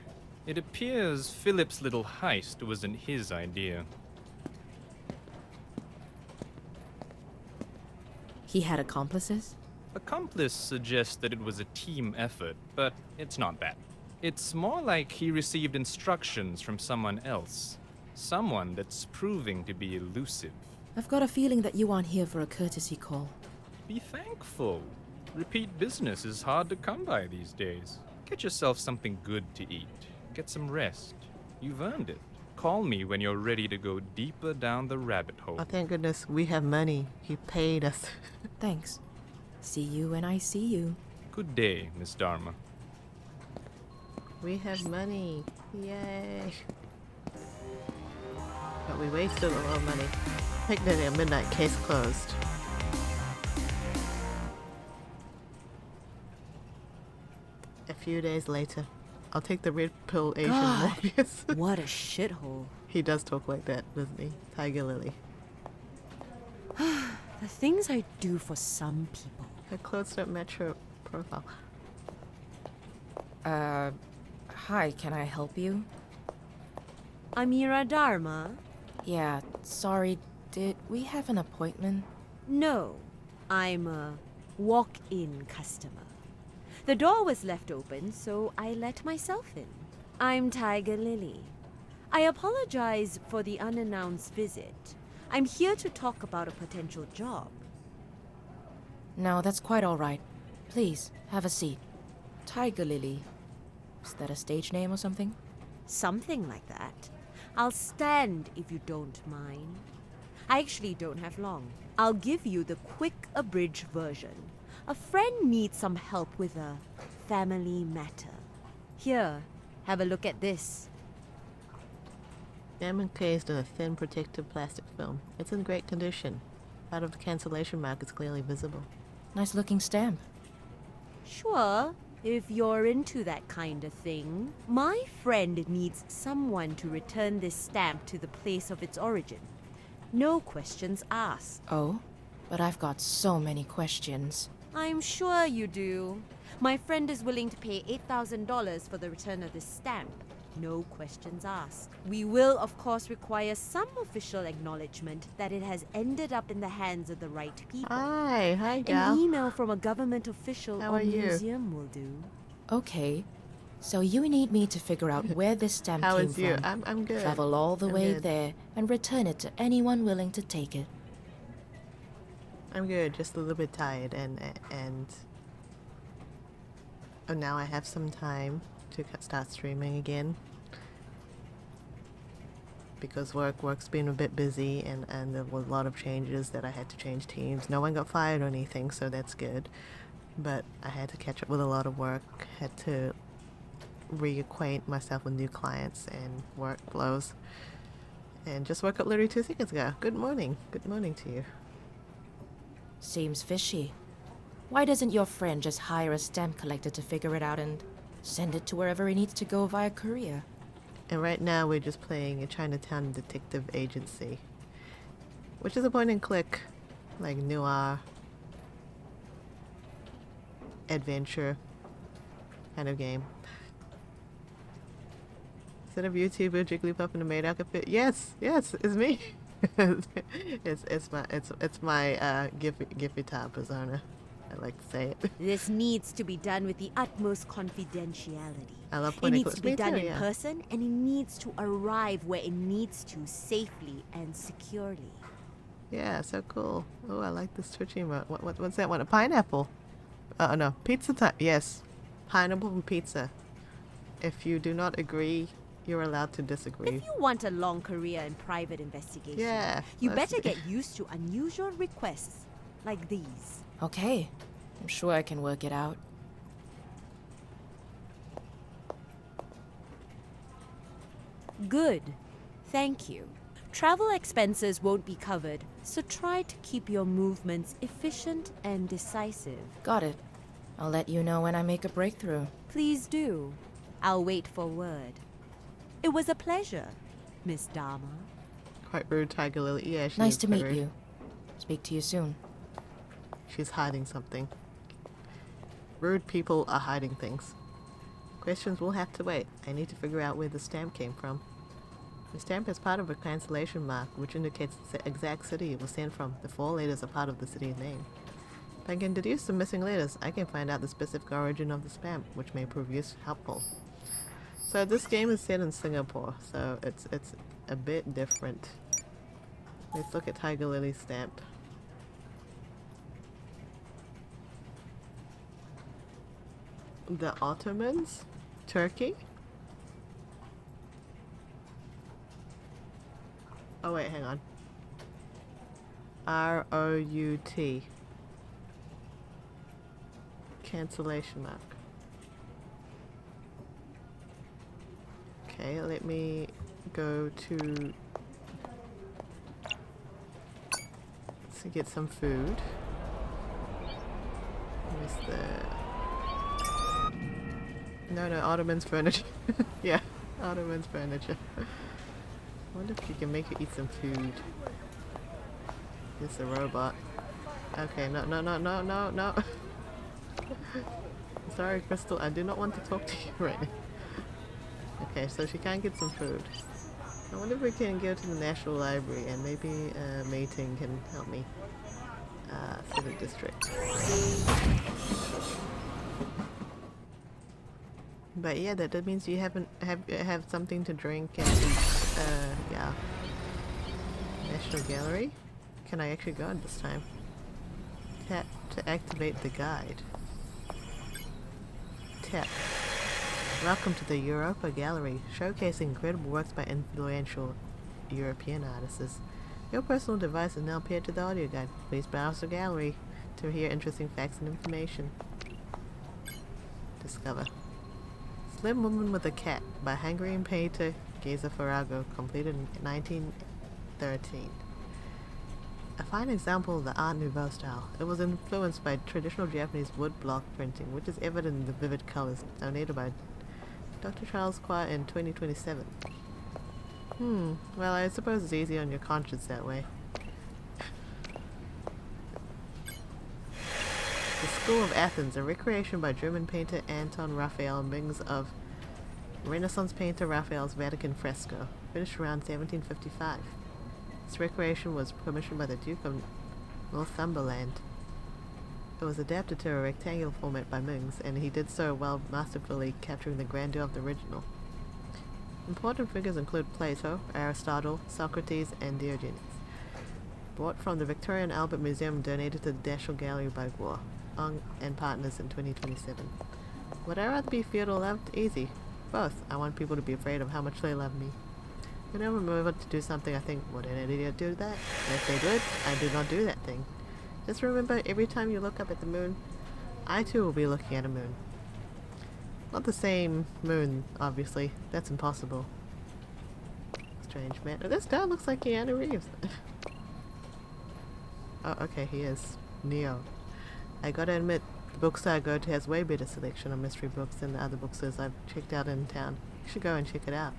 It appears Philip's little heist wasn't his idea. He had accomplices? Accomplice suggests that it was a team effort, but it's not that. It's more like he received instructions from someone else. Someone that's proving to be elusive. I've got a feeling that you aren't here for a courtesy call. Be thankful. Repeat business is hard to come by these days. Get yourself something good to eat. Get some rest. You've earned it. Call me when you're ready to go deeper down the rabbit hole. Oh, thank goodness we have money. He paid us. Thanks. See you when I see you. Good day, Miss Dharma. We have money. Yay. But we wasted a lot of money. Picnic at midnight, case closed. A few days later, I'll take the red pill Asian God. Morpheus. What a shithole. He does talk like that, doesn't he? Tiger Lily. The things I do for some people. Her clothes don't match her profile. Hi, can I help you? Amira Dharma? Yeah, sorry, did we have an appointment? No, I'm a walk-in customer. The door was left open, so I let myself in. I'm Tiger Lily. I apologize for the unannounced visit. I'm here to talk about a potential job. No, that's quite all right. Please, have a seat. Tiger Lily. Is that a stage name or something? Something like that. I'll stand if you don't mind. I actually don't have long. I'll give you the quick abridged version. A friend needs some help with a family matter. Here, have a look at this. I'm encased in a thin protective plastic film. It's in great condition. Part of the cancellation mark is clearly visible. Nice looking stamp. Sure, if you're into that kind of thing. My friend needs someone to return this stamp to the place of its origin. No questions asked. Oh, but I've got so many questions. I'm sure you do. My friend is willing to pay $8,000 for the return of this stamp. No questions asked. We will, of course, require some official acknowledgement that it has ended up in the hands of the right people. Hi, gal. An email from a government official How or are you? museum will do. Okay, so you need me to figure out where this stamp How came is you? from. I'm good. Travel all the I'm way good. there and return it to anyone willing to take it. I'm good, just a little bit tired and oh, now I have some time to start streaming again because work's been a bit busy and there was a lot of changes that I had to change teams. No one got fired or anything, so that's good, but I had to catch up with a lot of work, had to reacquaint myself with new clients and workflows, and just woke up literally 2 seconds ago. Good morning to you. Seems fishy. Why doesn't your friend just hire a stamp collector to figure it out and send it to wherever he needs to go via courier? And right now we're just playing a Chinatown detective agency, which is a point and click, like noir, adventure kind of game. Instead of YouTuber Jigglypuff and the maid outfit, yes, it's me. it's my Giphy Top persona. I like to say it. This needs to be done with the utmost confidentiality. I love It pointing needs clips. to be Me done too, in yeah. person, and it needs to arrive where it needs to safely and securely. Yeah, so cool. Oh, I like this Twitch emote. What's that one? A pineapple? Oh no, pizza time. Yes, pineapple and pizza. If you do not agree, you're allowed to disagree. If you want a long career in private investigation, Yeah, you let's better see. get used to unusual requests like these. Okay, I'm sure I can work it out. Good. Thank you. Travel expenses won't be covered, so try to keep your movements efficient and decisive. Got it. I'll let you know when I make a breakthrough. Please do. I'll wait for word. It was a pleasure, Miss Dharma. Quite rude, Tiger Lily. Yeah, she Nice is to quite meet rude. you. Speak to you soon. She's hiding something. Rude people are hiding things. Questions will have to wait. I need to figure out where the stamp came from. The stamp is part of a cancellation mark, which indicates the exact city it was sent from. The 4 letters are part of the city's name. If I can deduce the missing letters, I can find out the specific origin of the spam, which may prove helpful. So this game is set in Singapore, so it's a bit different. Let's look at Tiger Lily's stamp. The Ottomans? Turkey? Oh wait, hang on. R-O-U-T. Cancellation mark. Okay, let me go to get some food. Where's the... No, Ottoman's furniture. Yeah, Ottoman's furniture. I wonder if you can make it eat some food. It's a robot. Okay, no. Sorry, Crystal, I do not want to talk to you right now. Okay, so she can't get some food. I wonder if we can go to the National Library and maybe Mating can help me. 7th District. But yeah, that means you have something to drink and eat. Yeah. National Gallery? Can I actually go in this time? Tap to activate the guide. Tap. Welcome to the Europa Gallery, showcasing incredible works by influential European artists. Your personal device is now paired to the audio guide. Please browse the gallery to hear interesting facts and information. Discover. Slim Woman with a Cat by Hungarian painter Geza Farago, completed in 1913. A fine example of the Art Nouveau style. It was influenced by traditional Japanese woodblock printing, which is evident in the vivid colors, donated by Dr. Charles Qua in 2027. Well, I suppose it's easy on your conscience that way. The School of Athens, a recreation by German painter Anton Raphael Mings of Renaissance painter Raphael's Vatican fresco, finished around 1755. This recreation was commissioned by the Duke of Northumberland. It was adapted to a rectangular format by Mings, and he did so while masterfully capturing the grandeur of the original. Important figures include Plato, Aristotle, Socrates, and Diogenes. Bought from the Victoria and Albert Museum and donated to the National Gallery by Guo and Partners in 2027. Would I rather be feared or loved? Easy. Both. I want people to be afraid of how much they love me. Whenever I move on to do something, I think, would an idiot do that? And if they did, I do not do that thing. Just remember, every time you look up at the moon, I too will be looking at a moon. Not the same moon, obviously. That's impossible. Strange man. Oh, this guy looks like Keanu Reeves. Oh, okay, he is. Neo. I gotta admit, the bookstore I go to has way better selection of mystery books than the other bookstores I've checked out in town. You should go and check it out.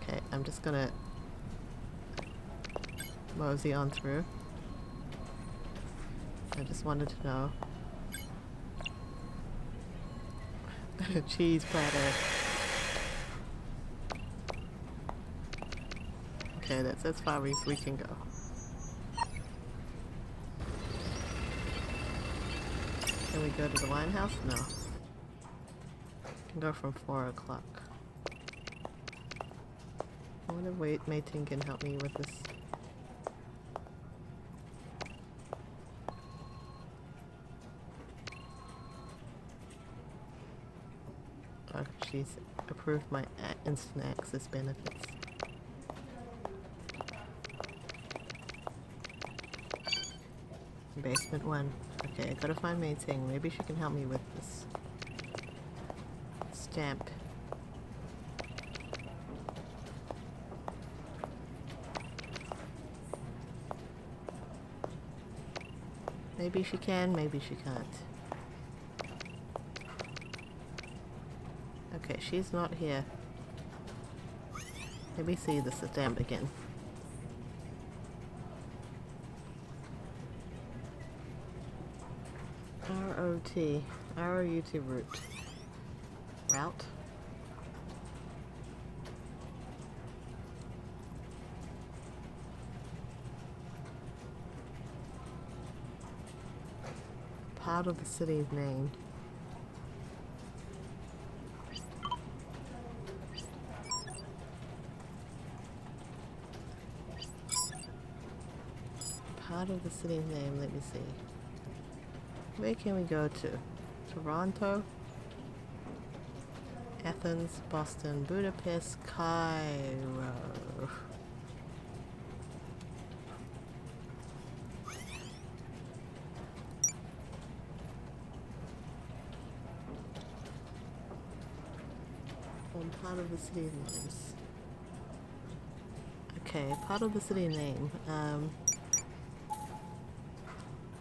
Okay, I'm just gonna mosey on through. I just wanted to know. Cheese platter. Okay, that's as far as we can go. Can we go to the wine house? No. Can go from 4 o'clock. I wonder if Mating can help me with this. Oh, she's approved my instant access benefits. Basement 1. Okay, I gotta find Mating. Maybe she can help me with this stamp. Maybe she can, maybe she can't. Okay, she's not here. Let me see the stamp again. R-O-T. R-O-U-T route. Route? part of the city's name. Part of the city's name, let me see. Where can we go to? Toronto? Athens, Boston, Budapest, Cairo. One part of the city names. Okay, part of the city name.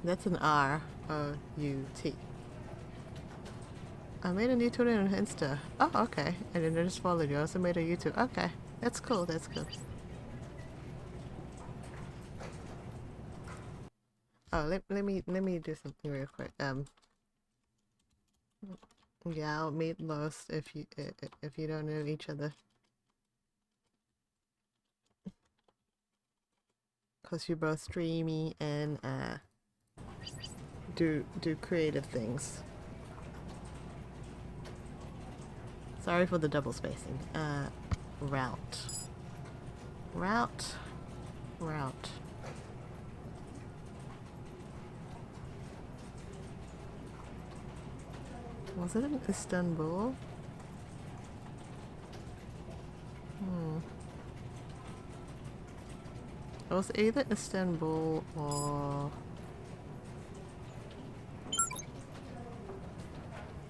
That's an R-O-U-T. I made a new Twitter and Insta. Oh, okay. And then I just followed you. I also made a YouTube. Okay. That's cool. That's cool. Oh, let me do something real quick. Yeah, I'll meet Los if you don't know each other. Cause you're both streamy and do creative things. Sorry for the double spacing. Route. Was it in Istanbul? It was either Istanbul or...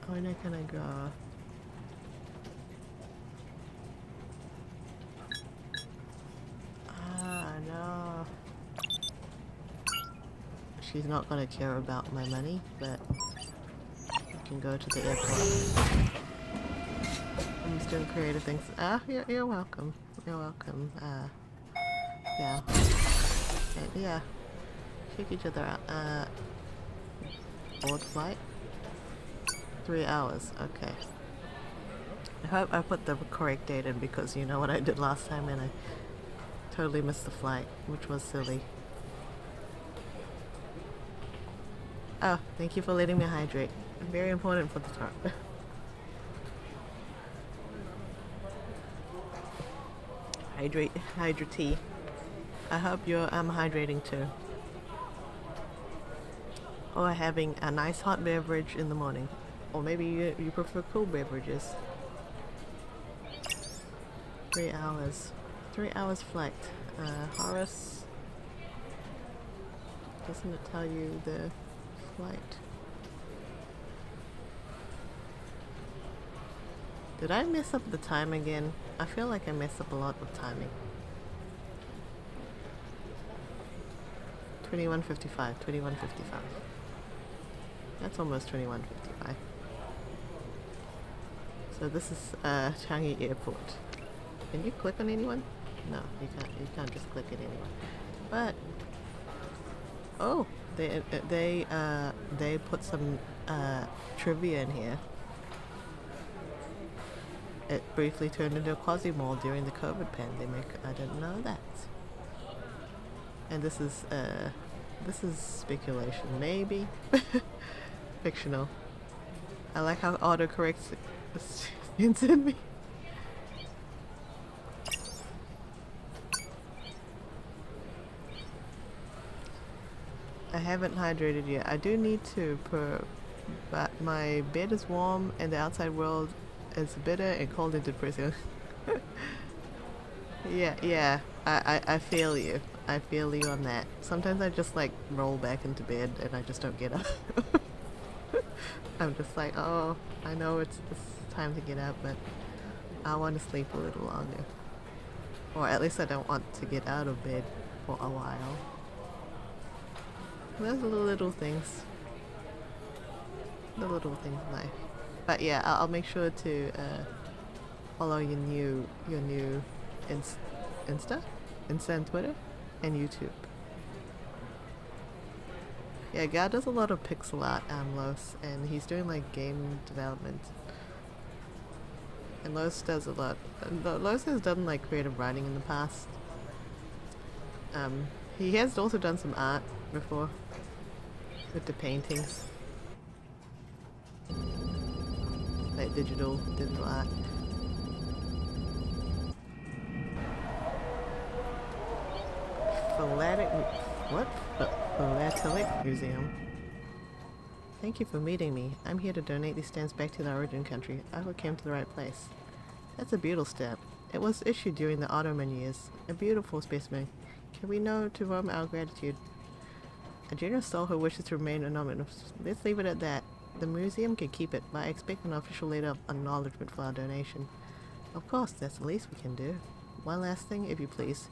Where can I go? No. She's not gonna care about my money, but I can go to the airport. I'm still creative things. You're welcome. You're welcome. Yeah. Okay, yeah. Check each other out. Board flight. 3 hours. Okay. I hope I put the correct date in because you know what I did last time and I totally missed the flight, which was silly. Oh, thank you for letting me hydrate. Very important for the talk. Hydrate. I hope you're hydrating too. Or having a nice hot beverage in the morning. Or maybe you prefer cool beverages. 3 hours. 3 hours flight. Horace. Doesn't it tell you the flight? Did I mess up the time again? I feel like I messed up a lot with timing. 21:55. 21:55. That's almost 21:55. So this is Changi Airport. Can you click on anyone? No, you can't. You can't just click at anyone. But oh, they put some trivia in here. It briefly turned into a quasi mall during the COVID pandemic. I didn't know that. And this is speculation, maybe fictional. I like how autocorrects in me. I haven't hydrated yet. I do need to, but my bed is warm and the outside world is bitter and cold and depressing. Yeah. I feel you. I feel you on that. Sometimes I just like roll back into bed and I just don't get up. I'm just like, oh, I know it's time to get up, but I want to sleep a little longer. Or at least I don't want to get out of bed for a while. Those are the little things. The little things in life. But yeah, I'll make sure to follow your new Insta and Twitter, and YouTube. Yeah, Gad does a lot of pixel art, Los, and he's doing like game development. And Los does a lot. Los has done like creative writing in the past. He has also done some art before with the paintings. right, digital art. Philatelic Museum. Thank you for meeting me. I'm here to donate these stamps back to the origin country. I hope I came to the right place. That's a beautiful stamp. It was issued during the Ottoman years. A beautiful specimen. Can we know to Rome our gratitude? A generous soul who wishes to remain anonymous. Let's leave it at that. The museum can keep it, but I expect an official letter of acknowledgement for our donation. Of course, that's the least we can do. One last thing, if you please.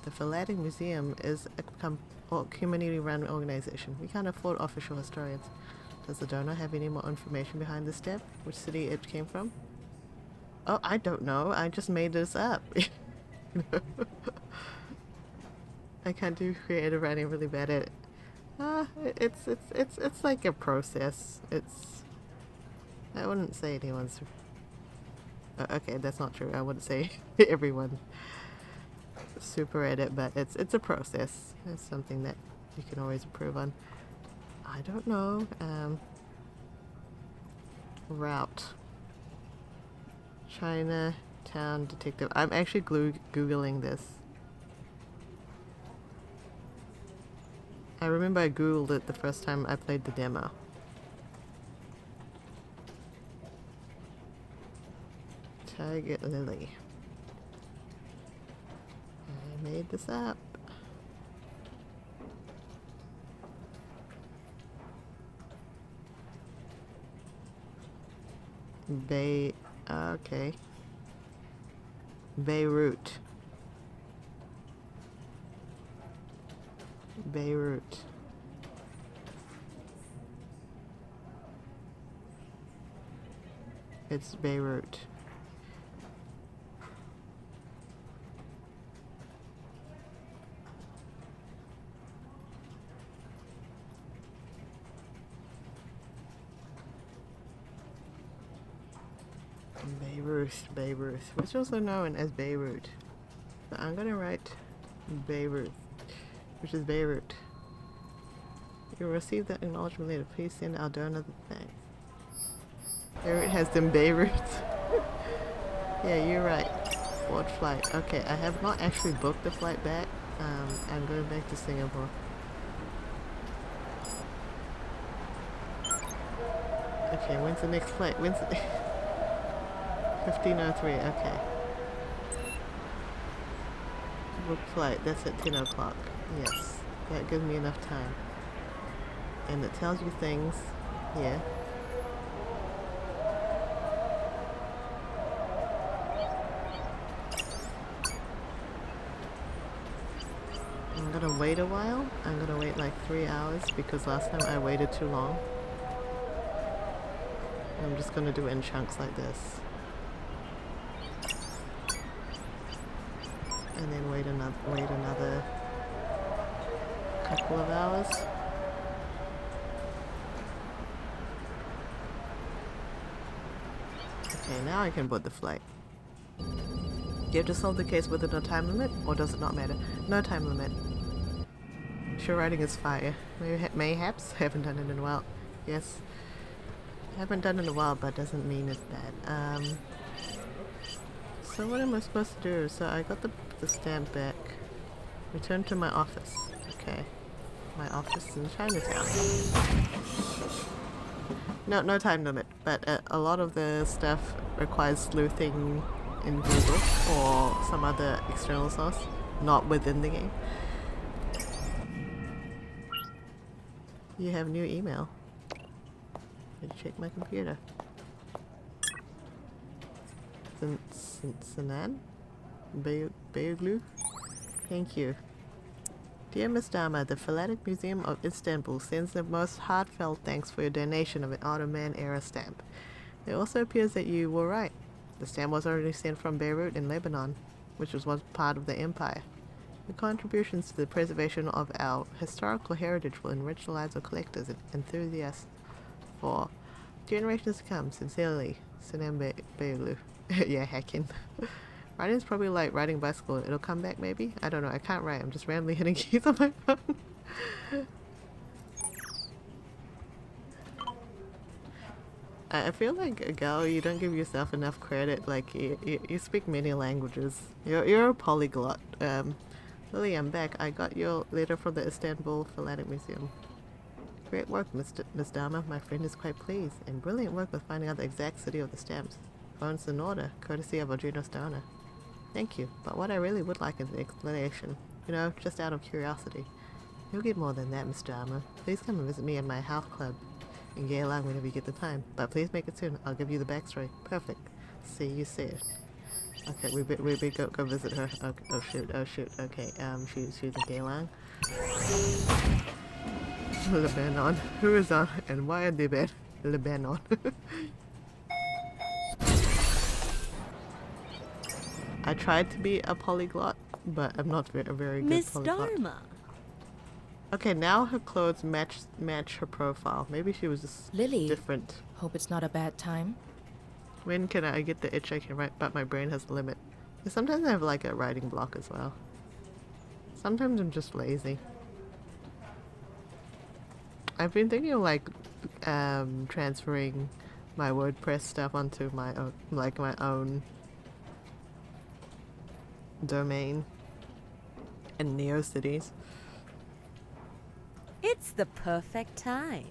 The Philatelic Museum is a community-run organization. We can't afford official historians. Does the donor have any more information behind this stamp? Which city it came from? Oh, I don't know. I just made this up. I can't do creative writing. Really bad at it. It's like a process. I wouldn't say anyone's. Okay, that's not true. I wouldn't say everyone super at it, but it's a process. It's something that you can always improve on. I don't know. Route. Chinatown detective. I'm actually googling this. I remember I googled it the first time I played the demo. Tiger Lily. I made this up. Okay. Beirut. It's Beirut. Beirut, which is also known as Beirut. So I'm gonna write Beirut, which is Beirut. You'll receive that acknowledgement later. Please send our donor the thanks. Beirut has them Beiruts. Yeah, you're right. Board flight. Okay, I have not actually booked the flight back. I'm going back to Singapore. Okay, when's the next flight? 15:03, okay. Book flight, that's at 10 o'clock. Yes, that gives me enough time. And it tells you things, yeah. I'm gonna wait a while. I'm gonna wait like 3 hours because last time I waited too long. I'm just gonna do it in chunks like this. And then wait another couple of hours. Okay, now I can board the flight. Do you have to solve the case within a time limit, or does it not matter? No time limit. Sure, writing is fire. Mayhaps? Haven't done it in a while. Yes. Haven't done it in a while, but doesn't mean it's bad. So what am I supposed to do? So I got the stamp back. Return to my office. Okay. My office in Chinatown. No time limit, but a lot of the stuff requires sleuthing in Google or some other external source, not within the game. You have new email. Let's check my computer. Sinan? Beyglu? Thank you. Dear Miss Dharma, the Philatelic Museum of Istanbul sends the most heartfelt thanks for your donation of an Ottoman-era stamp. It also appears that you were right. The stamp was originally sent from Beirut in Lebanon, which was once part of the empire. Your contributions to the preservation of our historical heritage will enrich the lives of collectors and enthusiasts for generations to come. Sincerely, Sinan Beyglu. Yeah, hacking. Writing is probably like riding a bicycle. It'll come back maybe? I don't know. I can't write. I'm just randomly hitting keys on my phone. I feel like a girl, you don't give yourself enough credit. Like you speak many languages. You're a polyglot. Lily, I'm back. I got your letter from the Istanbul Philatelic Museum. Great work, Miss Dama. My friend is quite pleased, and brilliant work with finding out the exact city of the stamps. Phone's in order, courtesy of Audrino Stoner. Thank you, but what I really would like is an explanation. You know, just out of curiosity. You'll get more than that, Miss Dama. Please come and visit me at my health club in Geylang whenever you get the time. But please make it soon. I'll give you the backstory. Perfect. See you soon. Okay, we go visit her. Okay, oh shoot. Okay, she's in Geylang. Lebanon. Who is on and why are they bad? Lebanon. I tried to be a polyglot, but I'm not a very good Miss polyglot. Dharma. Okay, now her clothes match her profile. Maybe she was just Lily. different. Hope it's not a bad time. When can I get the itch I can write, but my brain has a limit. And sometimes I have like a writing block as well. Sometimes I'm just lazy. I've been thinking of like transferring my WordPress stuff onto my own, like my own domain in NeoCities. It's the perfect time.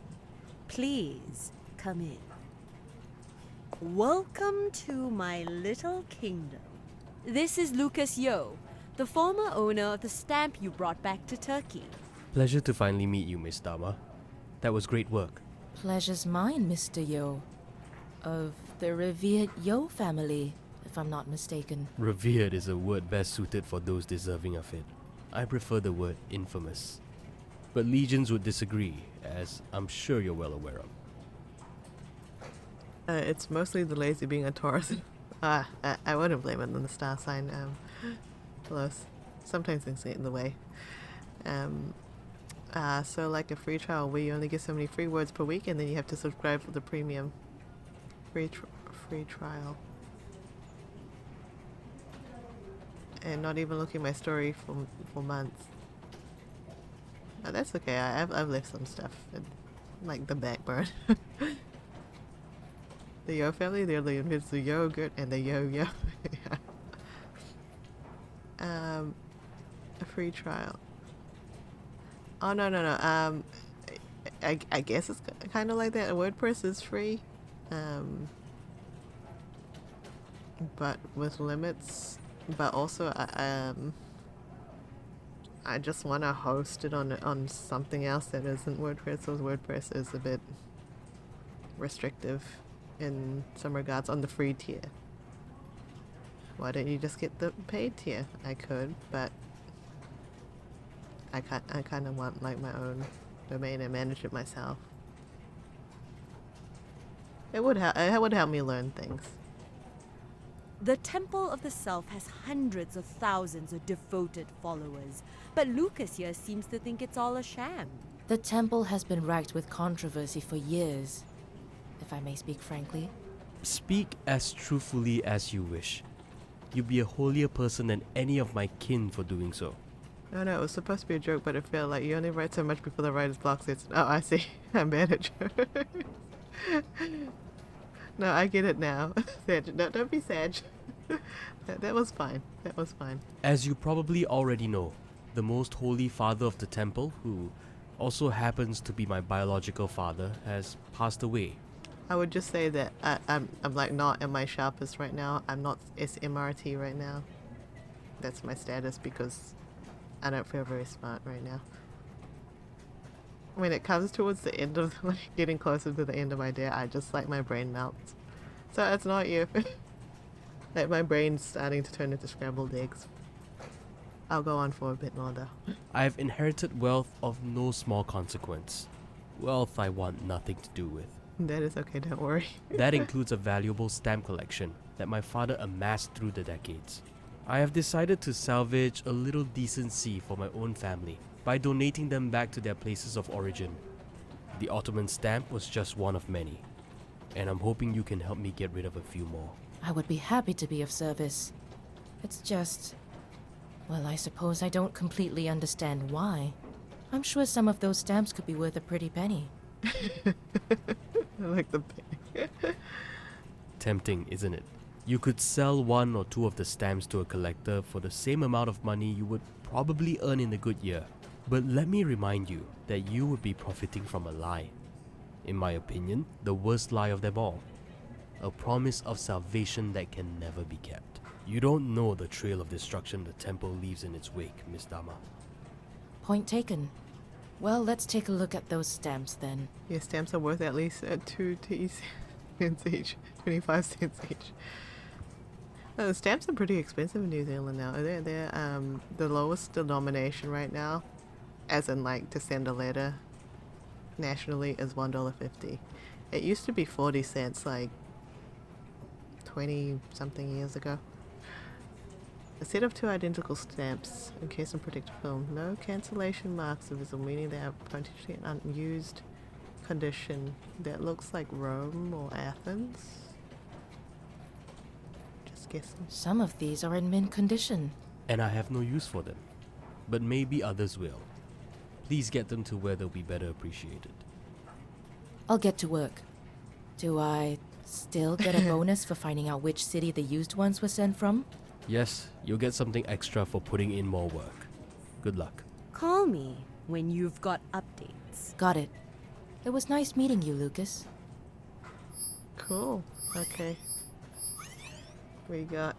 Please come in. Welcome to my little kingdom. This is Lucas Yo, the former owner of the stamp you brought back to Turkey. Pleasure to finally meet you, Miss Dama. That was great work. Pleasure's mine, Mr. Yo. Of the revered Yo family, if I'm not mistaken. Revered is a word best suited for those deserving of it. I prefer the word infamous. But legions would disagree, as I'm sure you're well aware of. It's mostly the lazy being a Taurus. I wouldn't blame it on the star sign. Close. Sometimes things get in the way. So like a free trial where you only get so many free words per week, and then you have to subscribe for the premium. Free trial. And not even looking at my story for months. Oh, that's okay. I've left some stuff in, like the backburn. The Yo family, they're the yogurt and the yo-yo. A free trial. Oh no. I guess it's kind of like that. WordPress is free, but with limits. But also, I just want to host it on something else that isn't WordPress. So WordPress is a bit restrictive in some regards on the free tier. Why don't you just get the paid tier? I could, but I kind of want like my own domain and manage it myself. It would help me learn things. The Temple of the Self has hundreds of thousands of devoted followers, but Lucas here seems to think it's all a sham. The temple has been racked with controversy for years, if I may speak frankly. Speak as truthfully as you wish. You'd be a holier person than any of my kin for doing so. No, it was supposed to be a joke, but it felt like you only write so much before the writer's block says, oh, I see. I'm bad at jokes. No, I get it now. Sag, no, don't be Sag. That was fine. That was fine. As you probably already know, the most holy father of the temple, who also happens to be my biological father, has passed away. I would just say that I'm like not at my sharpest right now. I'm not SMRT right now. That's my status because I don't feel very smart right now. When it comes towards the end of like getting closer to the end of my day, I just like my brain melts. So it's not you. Like my brain's starting to turn into scrambled eggs. I'll go on for a bit more though. I've inherited wealth of no small consequence. Wealth I want nothing to do with. That is okay, don't worry. That includes a valuable stamp collection that my father amassed through the decades. I have decided to salvage a little decency for my own family by donating them back to their places of origin. The Ottoman stamp was just one of many, and I'm hoping you can help me get rid of a few more. I would be happy to be of service. It's just... well, I suppose I don't completely understand why. I'm sure some of those stamps could be worth a pretty penny. I like the penny. Tempting, isn't it? You could sell 1 or 2 of the stamps to a collector for the same amount of money you would probably earn in a good year. But let me remind you that you would be profiting from a lie. In my opinion, the worst lie of them all. A promise of salvation that can never be kept. You don't know the trail of destruction the temple leaves in its wake, Miss Dama. Point taken. Well, let's take a look at those stamps then. Yeah, stamps are worth at least 2 cents each, 25 cents each. The stamps are pretty expensive in New Zealand now. They're the lowest denomination right now, as in like to send a letter nationally, is $1.50. It used to be 40 cents like 20 something years ago. A set of 2 identical stamps encased in protective film. No cancellation marks are visible, meaning they are potentially in unused condition. That looks like Rome or Athens. Just guessing. Some of these are in mint condition. And I have no use for them. But maybe others will. Please get them to where they'll be better appreciated. I'll get to work. Do I still get a bonus for finding out which city the used ones were sent from? Yes, you'll get something extra for putting in more work. Good luck. Call me when you've got updates. Got it. It was nice meeting you, Lucas. Cool. Okay. We got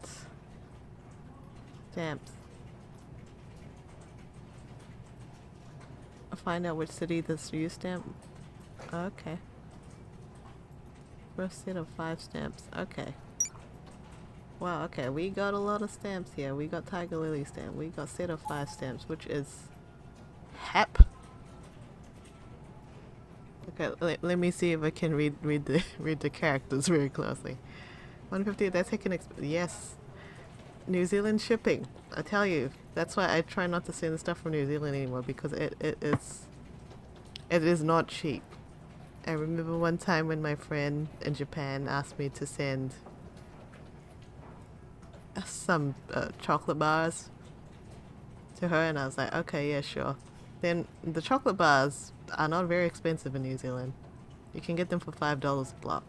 stamps. I'll find out which city this used stamp. Okay. First set of 5 stamps. Okay. Wow, okay, we got a lot of stamps here. We got Tiger Lily stamp. We got set of 5 stamps, which is HAP. Okay, let me see if I can read the characters very closely. 150. That's taken. Yes, New Zealand shipping. I tell you, that's why I try not to send stuff from New Zealand anymore, because it is not cheap. I remember one time when my friend in Japan asked me to send some chocolate bars to her, and I was like, okay, yeah, sure. Then the chocolate bars are not very expensive in New Zealand. You can get them for $5 a block.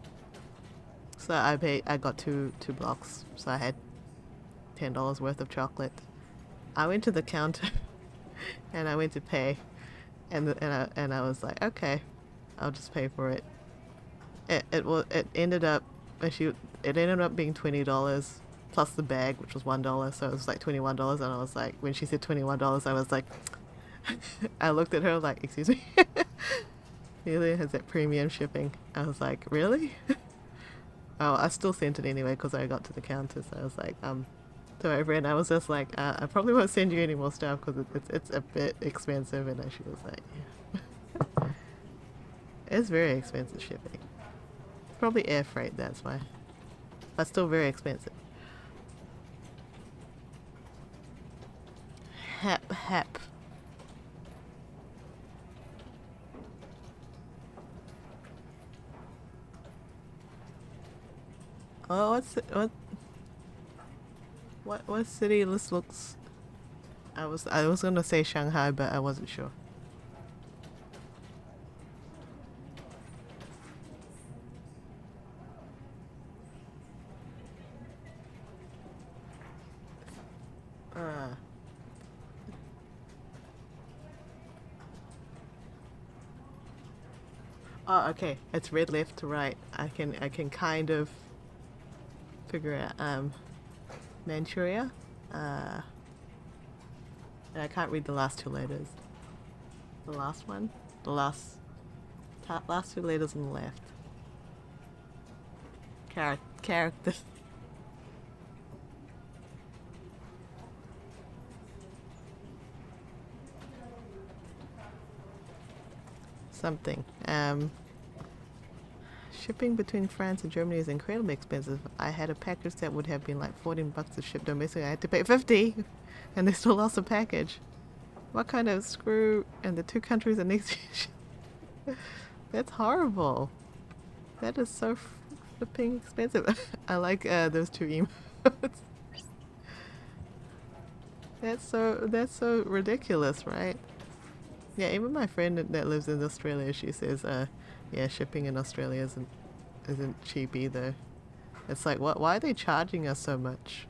So I got two blocks, so I had $10 worth of chocolate. I went to the counter and I went to pay, and I was like, okay, I'll just pay for it. It ended up being $20 plus the bag, which was $1, so it was like $21. And I was like, when she said $21, I was like, I looked at her like, excuse me. Really, has that premium shipping? I was like, really? Oh, I still sent it anyway because I got to the counter. So I was like, to my friend, I was just like, I probably won't send you any more stuff because it's a bit expensive. And she was like, yeah. It's very expensive shipping. It's probably air freight, that's why. But still very expensive. Hap. Oh, what city this looks? I was gonna say Shanghai, but I wasn't sure. Oh, okay. It's red left to right. I can kind of figure out Manchuria. And I can't read the last 2 letters. The last one? The last 2 letters on the left. Character. Something. Shipping between France and Germany is incredibly expensive. I had a package that would have been like $14 to ship domestic. I had to pay $50, and they still lost a package. What kind of screw? And the 2 countries are next to each other. That's horrible. That is so flipping expensive. I like those 2 emotes. That's so ridiculous, right? Yeah, even my friend that lives in Australia, she says, yeah, shipping in Australia isn't isn't cheap either. It's like, what? Why are they charging us so much?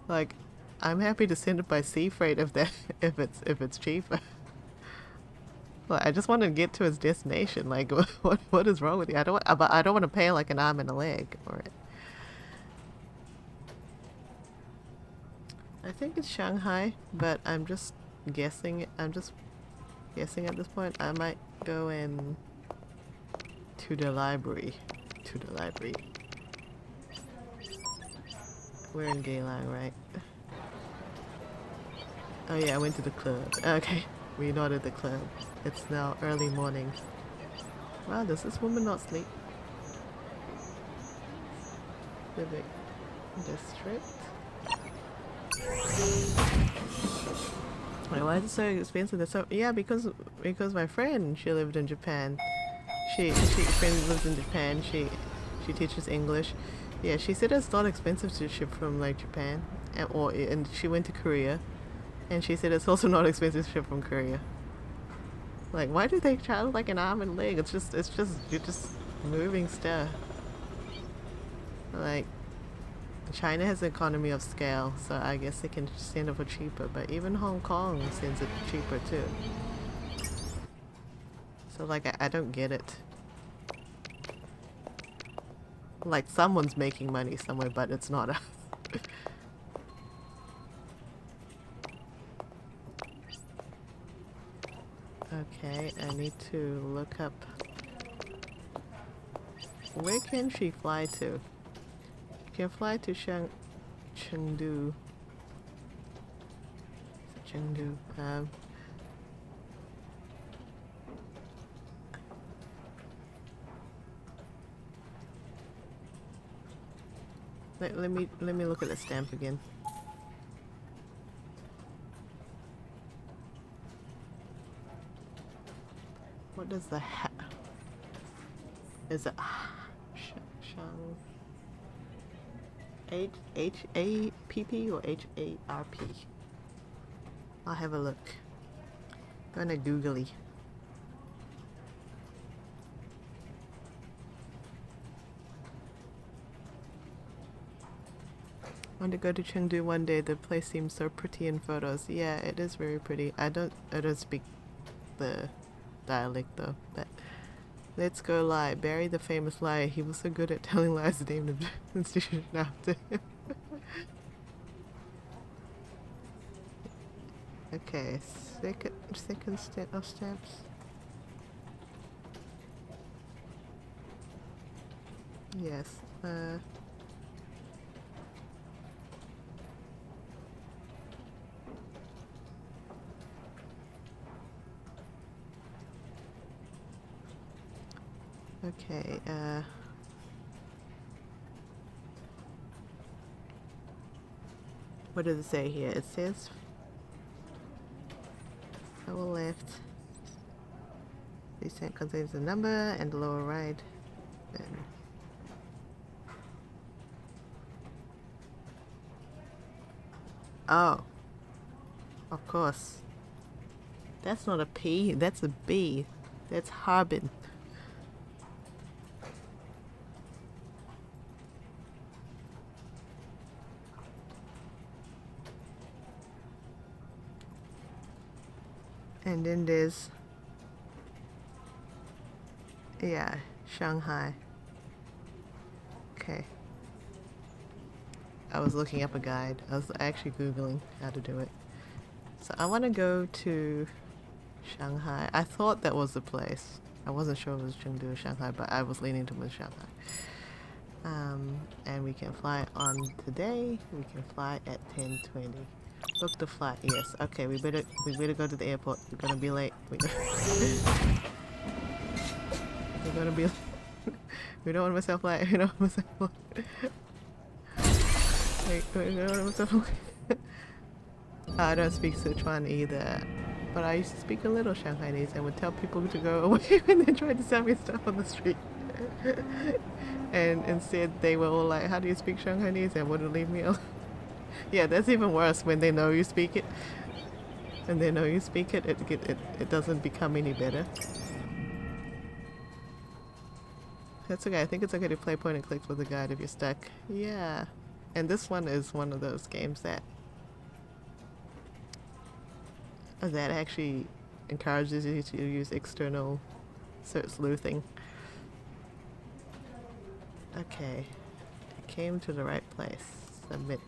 Like, I'm happy to send it by sea freight if if it's cheaper. Like, I just want to get to its destination. Like, what is wrong with you? I don't want to pay like an arm and a leg for it. I think it's Shanghai, but I'm just guessing. I'm just guessing at this point. I might go in to the library. We're in Geylang, right? Oh yeah, I went to the club. Okay, we not at the club. It's now early morning. Wow, does this woman not sleep? Civic district. Wait, why is it so expensive? That's so yeah, because my friend, she lived in Japan. She lives in Japan. She teaches English. Yeah, she said it's not expensive to ship from like Japan, and she went to Korea, and she said it's also not expensive to ship from Korea. Like, why do they charge like an arm and leg? It's just you're just moving stuff. Like, China has an economy of scale, so I guess they can send it for cheaper. But even Hong Kong sends it cheaper too. So like, I don't get it. Like, someone's making money somewhere, but it's not us. Okay, I need to look up. Where can she fly to? She can fly to Chengdu. Chengdu. Let me look at the stamp again. What does the is it Shang H-A-P-P or H-A-R-P? I'll have a look. Gonna googly. I want to go to Chengdu one day. The place seems so pretty in photos. Yeah, it is very pretty. I don't speak the dialect though, but let's go lie. Barry the famous liar. He was so good at telling lies the name of the institution after him. Okay, second set of stamps. Yes. Okay, what does it say here? It says lower left, this stamp contains the number, and the lower right, then oh, of course, that's not a P, that's a B, that's Harbin. And then there's, yeah, Shanghai. Okay. I was looking up a guide. I was actually Googling how to do it. So I want to go to Shanghai. I thought that was the place. I wasn't sure it was Chengdu or Shanghai, but I was leaning towards Shanghai. And we can fly on today. We can fly at 10:20. Book the flight. Yes. Okay. We better go to the airport. We're gonna be late. We're gonna be. We don't want myself late. We don't want myself late. We don't want myself late. I don't speak Sichuan either, but I used to speak a little Shanghainese and would tell people to go away when they tried to sell me stuff on the street. And instead they were all like, "How do you speak Shanghainese?" and wouldn't leave me alone. Yeah, that's even worse when they know you speak it. And they know you speak it, it doesn't become any better. That's okay. I think it's okay to play point and click with the guide if you're stuck. Yeah. And this one is one of those games that actually encourages you to use external search sleuthing. Okay. I came to the right place. Submit.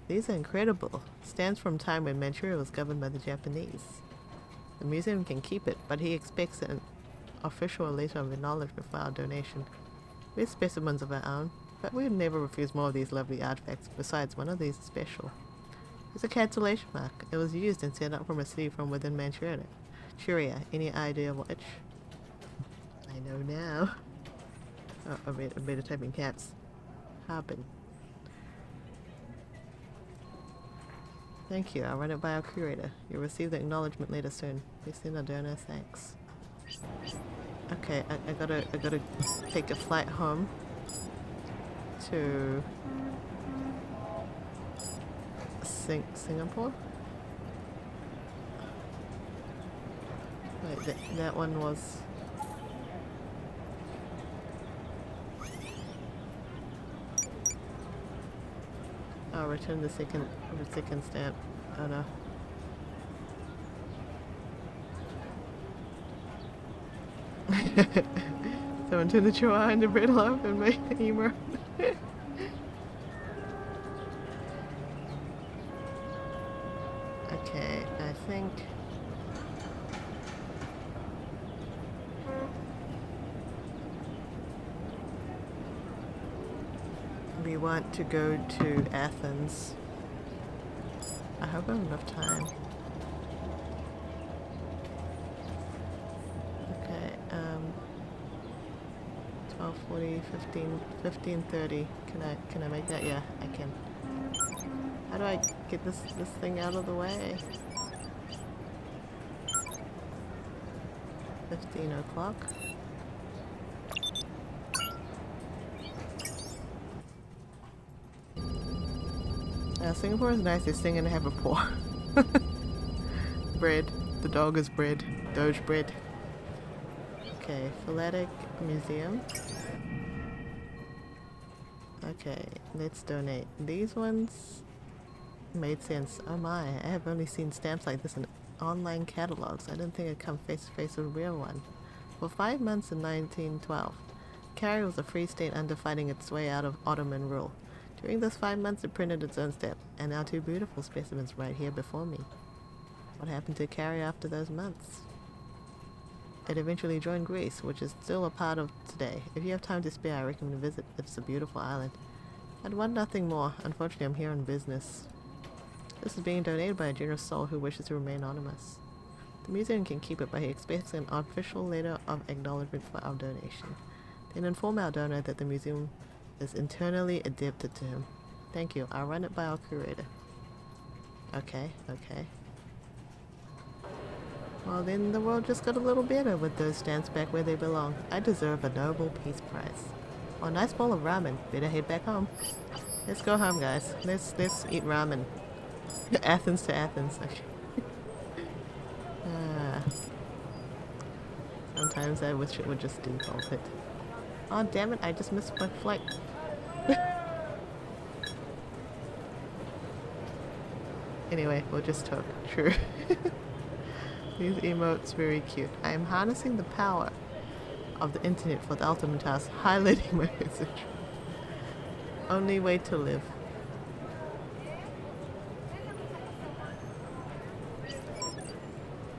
These are incredible. Stands from time when Manchuria was governed by the Japanese. The museum can keep it, but he expects an official letter of acknowledgement for our donation. We have specimens of our own, but we would never refuse more of these lovely artifacts. Besides, one of these is special. It's a cancellation mark. It was used and sent up from a city from within Manchuria. Any idea which? I know now. Oh, I better type in caps. Harbin. Thank you. I'll run it by our curator. You'll receive the acknowledgement letter soon. Please send a donor thanks. Okay, I gotta take a flight home to Singapore. Wait, that one was. Oh, return the second stamp. Oh no. Someone turned the chihuahua into bread loaf and made the emo. Okay, I think we want to go to Athens. I hope I have enough time. Okay, 12:40, 15:30. Can I make that? Yeah, I can. How do I get this thing out of the way? 15 o'clock. Singapore is nice. They sing and have a pour. Bread. The dog is bread. Doge bread. Okay, Philatelic Museum. Okay, let's donate. These ones made sense. Oh my, I have only seen stamps like this in online catalogs. I didn't think I'd come face to face with a real one. For 5 months in 1912, Cary was a free state under fighting its way out of Ottoman rule. During those 5 months, it printed its own stamp, and now two beautiful specimens right here before me. What happened to Cary after those months? It eventually joined Greece, which is still a part of today. If you have time to spare, I recommend a visit. It's a beautiful island. I'd want nothing more. Unfortunately, I'm here on business. This is being donated by a generous soul who wishes to remain anonymous. The museum can keep it, but he expects an official letter of acknowledgement for our donation. Then inform our donor that the museum is internally adapted to him. Thank you. I'll run it by our curator. Okay. Well, then the world just got a little better with those stamps back where they belong. I deserve a Nobel Peace Prize. Oh, nice bowl of ramen. Better head back home. Let's go home, guys. Let's eat ramen. Athens to Athens. Sometimes I wish it would just default it. Oh, damn it. I just missed my flight. Anyway, we'll just talk. True. These emotes very cute. I am harnessing the power of the internet for the ultimate task, highlighting my message. Only way to live.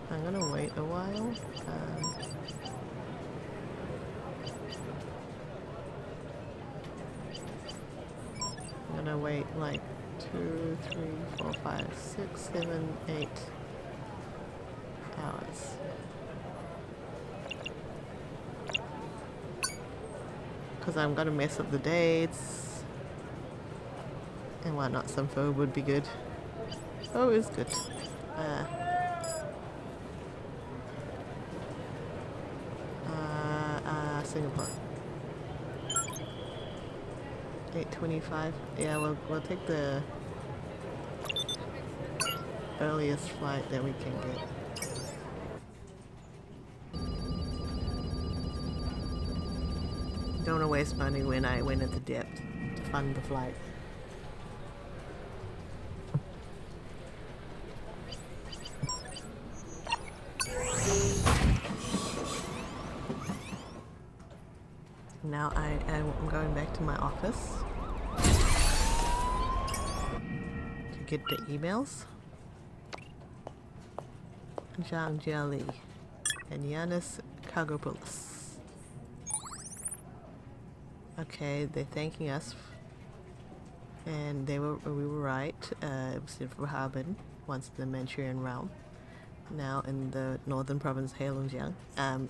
I'm gonna wait a while. I'm gonna wait like 2, 3, 4, 5, 6, 7, 8 hours. Because I'm gonna mess up the dates and whatnot. Some food would be good. Oh, it's good. Singapore. 8:25. Yeah, we'll take the earliest flight that we can get. don't want to waste money when I went into debt to fund the flight. Now I'm going back to my office to get the emails. Zhang Jiali and Yanis Kagopoulos. Okay, they're thanking us, and we were right. It was in Harbin, once the Manchurian realm, now in the northern province Heilongjiang.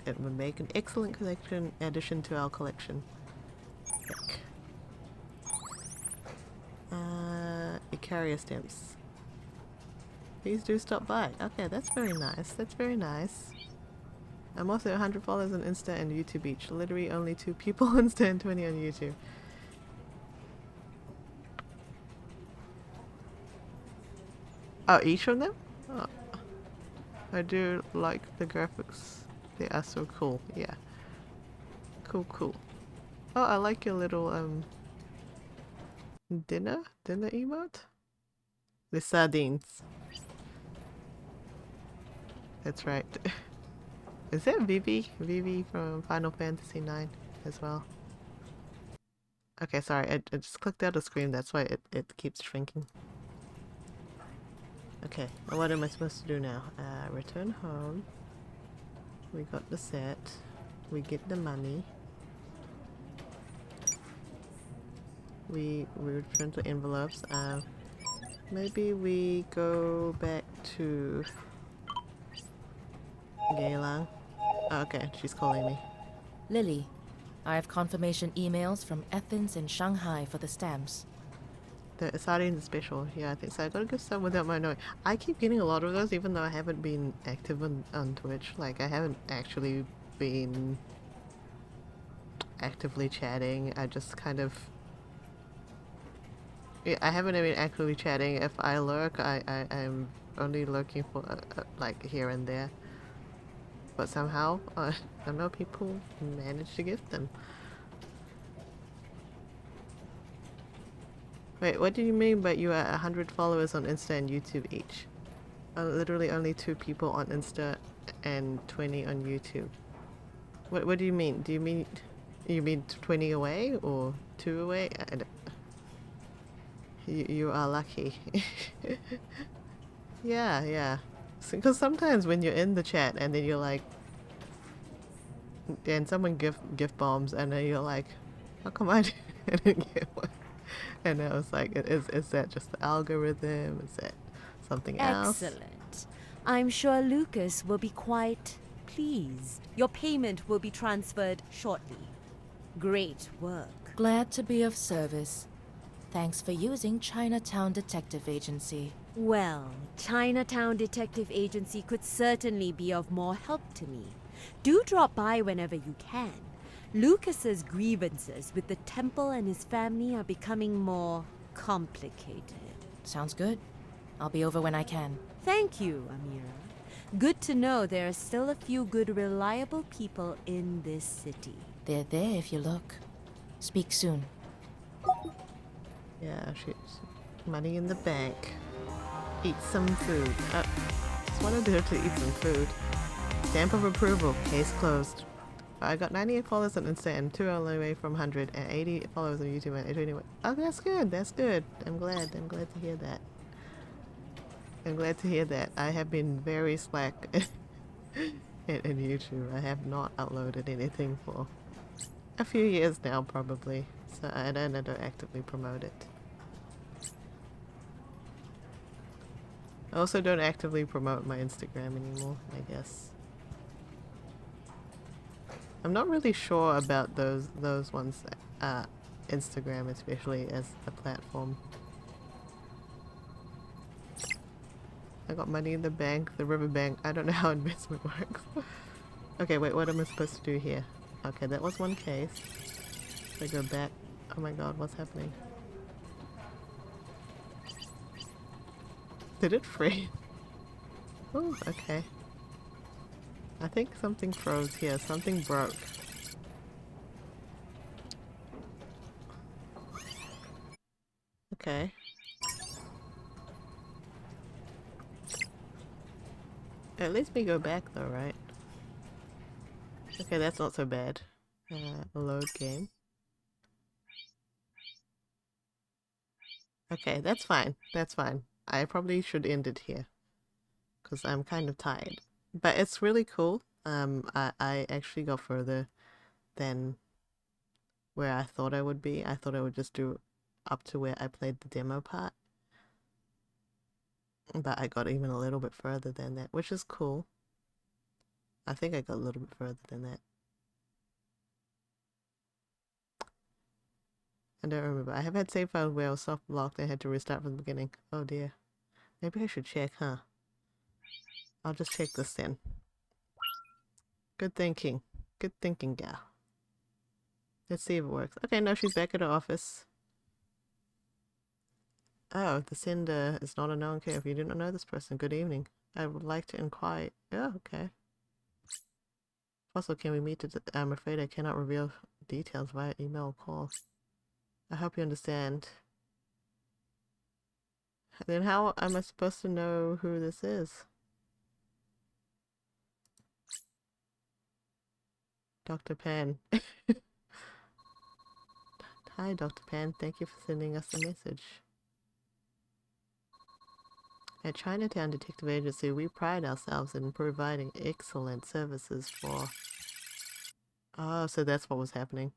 It would make an excellent addition to our collection. Icaria stamps. Please do stop by. Okay, that's very nice. That's very nice. I'm also 100 followers on Insta and YouTube each. Literally only 2 people on Insta and 20 on YouTube. Oh, each of them? Oh. I do like the graphics. They are so cool. Yeah. Cool, cool. Oh, I like your little dinner emote? The sardines. That's right. Is that Vivi? Vivi from Final Fantasy IX as well. Okay, sorry, I just clicked out the screen, that's why it keeps shrinking. Okay, well, what am I supposed to do now? Return home. We got the set. We get the money. We return to envelopes. Maybe we go back to Geylang. Oh, okay, she's calling me. Lily, I have confirmation emails from Athens and Shanghai for the stamps. The sardines are special. Yeah, I think so. I gotta give some without my knowing. I keep getting a lot of those even though I haven't been active on Twitch. Like, I haven't actually been actively chatting. I just kind of... Yeah, I haven't been actively chatting. If I lurk, I'm only lurking for like here and there. But somehow, I know people manage to get them. Wait, what do you mean by you are 100 followers on Insta and YouTube each? Literally only 2 people on Insta and 20 on YouTube. What do you mean? Do you mean 20 away or 2 away? I don't... You are lucky. Yeah. Because sometimes when you're in the chat and then you're like, and someone gift bombs and then you're like, how come I didn't get one? And I was like, is that just the algorithm? Is that something else? Excellent. I'm sure Lucas will be quite pleased. Your payment will be transferred shortly. Great work. Glad to be of service. Thanks for using Chinatown Detective Agency. Well, Chinatown Detective Agency could certainly be of more help to me. Do drop by whenever you can. Lucas's grievances with the temple and his family are becoming more complicated. Sounds good. I'll be over when I can. Thank you, Amira. Good to know there are still a few good, reliable people in this city. They're there if you look. Speak soon. Yeah, she's money in the bank. Eat some food. Just wanted her to eat some food. Stamp of approval. Case closed. I got 98 followers on Insta and 2 all the way from 100 and 80 followers on YouTube and 81. Oh, that's good. That's good. I'm glad to hear that. I'm glad to hear that. I have been very slack in YouTube. I have not uploaded anything for a few years now, probably. So I don't actively promote it. I also don't actively promote my Instagram anymore, I guess. I'm not really sure about those ones, Instagram especially as a platform. I got money in the bank, the river bank. I don't know how investment works. Okay, wait, what am I supposed to do here? Okay, that was one case. I go back. Oh my god, what's happening? Did it freeze? Oh, okay. I think something froze here. Something broke. Okay. At least we go back though, right? Okay, that's not so bad. Load game. Okay, that's fine. That's fine. I probably should end it here. Because I'm kind of tired. But it's really cool. I actually got further than where I thought I would be. I thought I would just do up to where I played the demo part. But I got even a little bit further than that, which is cool. I think I got a little bit further than that. I don't remember. I have had save files where I was soft blocked and had to restart from the beginning. Oh dear. Maybe I should check, huh? I'll just check this then. Good thinking. Good thinking, gal. Let's see if it works. Okay, no, she's back at her office. Oh, the sender is not a known care. If you do not know this person, good evening. I would like to inquire. Oh, okay. Also, can we meet? I'm afraid I cannot reveal details via email or call. I hope you understand. Then how am I supposed to know who this is? Dr. Pan. Hi, Dr. Pan. Thank you for sending us a message. At Chinatown Detective Agency, we pride ourselves in providing excellent services for... Oh, so that's what was happening.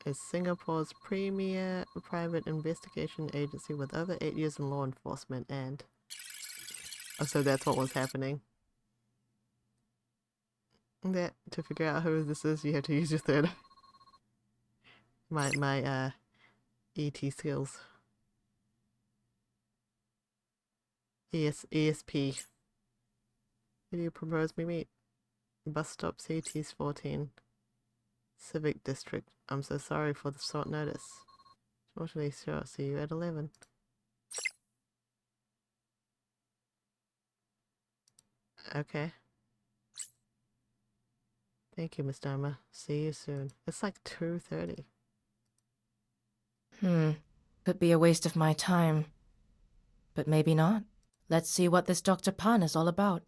It's Singapore's premier private investigation agency with over 8 years in law enforcement and... Oh, so that's what was happening. That, to figure out who this is, you have to use your third... My ET skills. ESP. Who do you propose we meet? Bus stop CT's 14. Civic District. I'm so sorry for the short notice. Fortunately, sure, see you at 11. Okay. Thank you, Miss Dharma. See you soon. It's like 2:30. Could be a waste of my time. But maybe not. Let's see what this Dr. Pan is all about.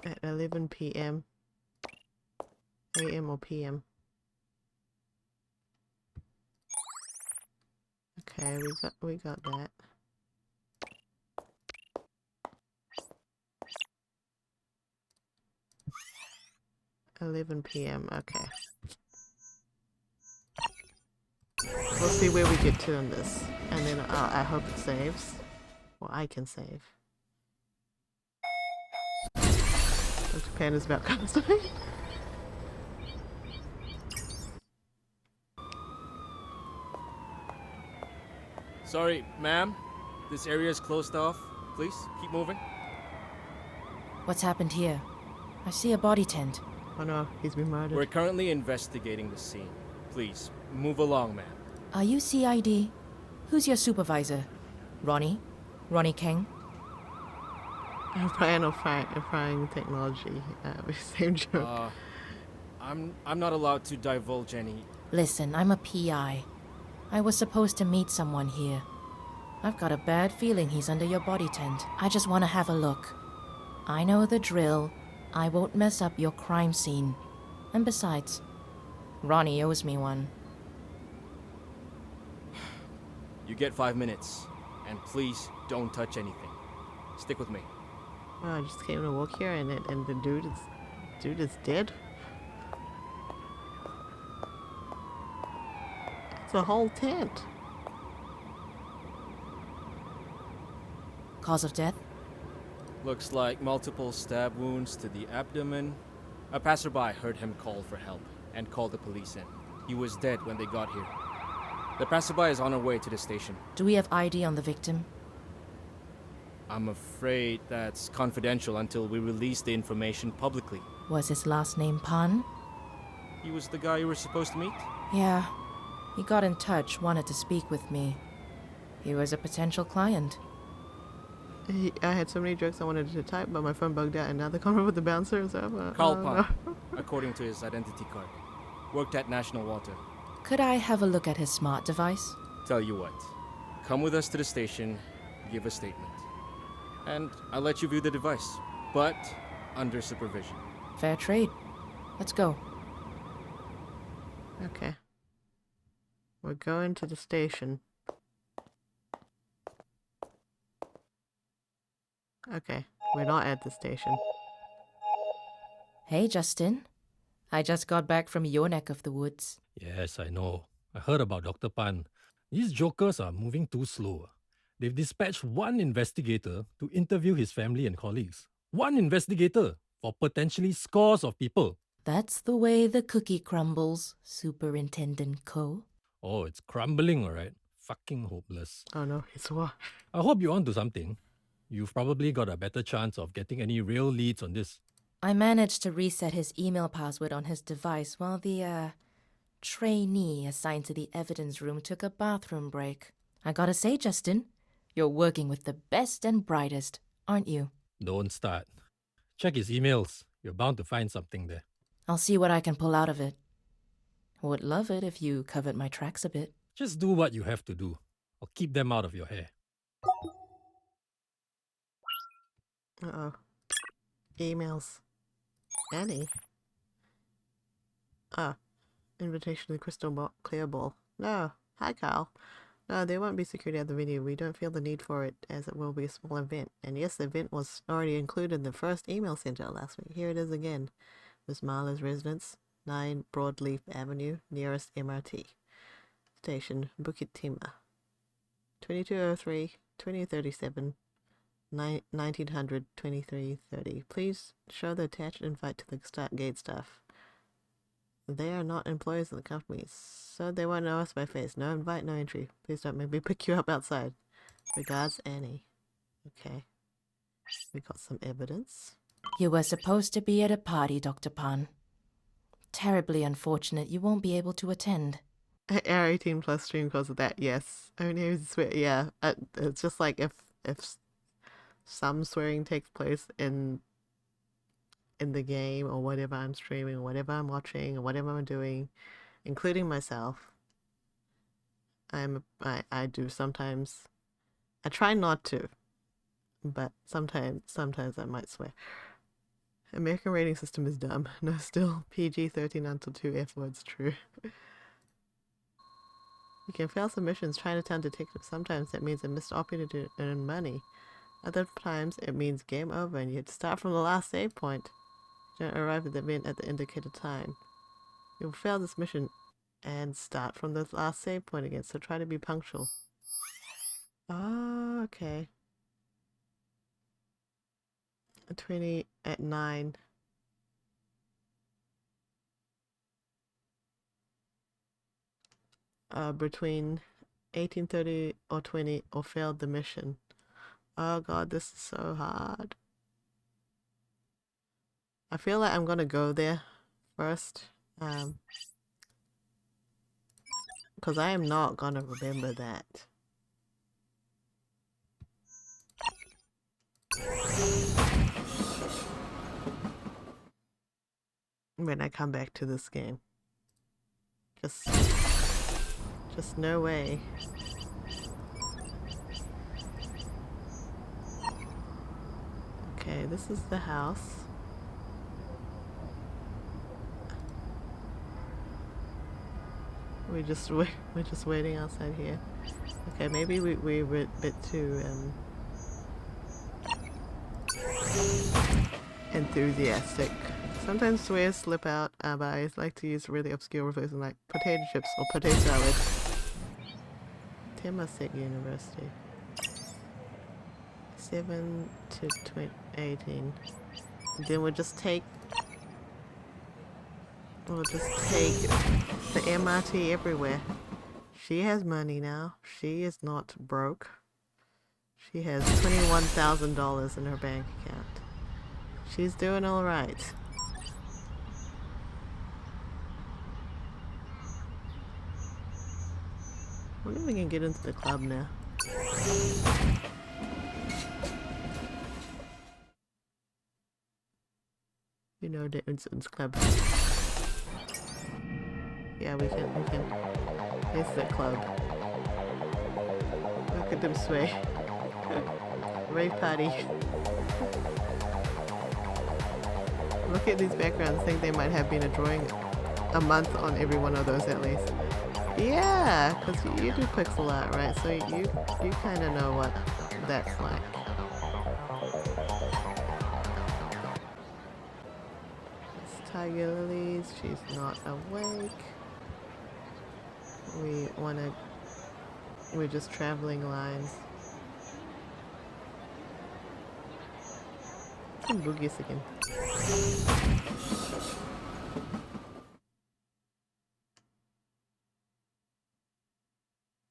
At 11 p.m. AM or PM. Okay, we got that. $11 p.m. Okay. We'll see where we get to on this, and then I hope it saves. Well, I can save. Dr. Pan is about constantly. Sorry, ma'am. This area is closed off. Please, keep moving. What's happened here? I see a body tent. Oh no, he's been murdered. We're currently investigating the scene. Please, move along, ma'am. Are you CID? Who's your supervisor? Ronnie? Ronnie King? I'm trying to find technology. Same joke. I'm not allowed to divulge any. Listen, I'm a PI. I was supposed to meet someone here. I've got a bad feeling he's under your body tent. I just want to have a look. I know the drill. I won't mess up your crime scene. And besides, Ronnie owes me one. You get 5 minutes. And please, don't touch anything. Stick with me. Oh, I just came to walk here and the dude is dead. It's a whole tent. Cause of death? Looks like multiple stab wounds to the abdomen. A passerby heard him call for help and called the police in. He was dead when they got here. The passerby is on her way to the station. Do we have ID on the victim? I'm afraid that's confidential until we release the information publicly. Was his last name Pan? He was the guy you were supposed to meet? Yeah. He got in touch, wanted to speak with me. He was a potential client. I had so many jokes I wanted to type, but my phone bugged out, and now they're coming with the bouncer. So Carl Pan, according to his identity card. Worked at National Water. Could I have a look at his smart device? Tell you what. Come with us to the station, give a statement. And I'll let you view the device, but under supervision. Fair trade. Let's go. Okay. We're going to the station. Okay, we're not at the station. Hey, Justin. I just got back from your neck of the woods. Yes, I know. I heard about Dr. Pan. These jokers are moving too slow. They've dispatched one investigator to interview his family and colleagues. One investigator for potentially scores of people. That's the way the cookie crumbles, Superintendent Co. Oh, it's crumbling, alright. Fucking hopeless. Oh no, it's what? I hope you're onto something. You've probably got a better chance of getting any real leads on this. I managed to reset his email password on his device while the, trainee assigned to the evidence room took a bathroom break. I gotta say, Justin, you're working with the best and brightest, aren't you? Don't start. Check his emails. You're bound to find something there. I'll see what I can pull out of it. Would love it if you covered my tracks a bit. Just do what you have to do. I'll keep them out of your hair. Uh-oh. Emails. Annie? Ah. Invitation to the Crystal Clear Ball. No. Hi, Kyle. No, there won't be security at the venue. We don't feel the need for it, as it will be a small event. And yes, the event was already included in the first email sent out last week. Here it is again. Miss Marlowe's residence, 9 Broadleaf Avenue, nearest MRT. Station, Bukit Timah. 2203, 2037, 1900, 2330. Please show the attached invite to the gate staff. They are not employees of the company, so they won't know us by face. No invite, no entry. Please don't make me pick you up outside. Regards, Annie. Okay. We got some evidence. You were supposed to be at a party, Dr. Pan. Terribly unfortunate you won't be able to attend. Our 18 plus stream because of that, yes. Only swear, yeah. It's just like if some swearing takes place in the game or whatever I'm streaming, or whatever I'm watching, or whatever I'm doing, including myself. I do sometimes. I try not to, but sometimes I might swear. American rating system is dumb. No, still PG-13 until 2 F words true. You can fail submissions. Chinatown detective. Sometimes that means a missed opportunity to earn money. Other times it means game over and you have to start from the last save point. Don't arrive at the event at the indicated time. You'll fail this mission and start from the last save point again, so try to be punctual. Oh, okay. 20 at 9. Between 18:30 or 20 or failed the mission. Oh god, this is so hard. I feel like I'm gonna go there first. Because I am not gonna remember that. When I come back to this game. Just no way. Okay, this is the house. We're just waiting outside here. Okay, maybe we're a bit too enthusiastic. Sometimes swears slip out, but I like to use really obscure references like potato chips or potato salad. Temasek University. 7 to 18. Then we'll just take the MRT everywhere. She has money now. She is not broke. She has $21,000 in her bank account. She's doing all right. I wonder if we can get into the club now. You know, the Incidents Club. Yeah, we can. It's the club. Look at them sway. Rave party. Look at these backgrounds. I think they might have been a drawing a month on every one of those at least. Yeah, because you do pixel art, right? So you kind of know what that's like. It's Tiger Lilies. She's not awake. We're just traveling lines. Some boogies again.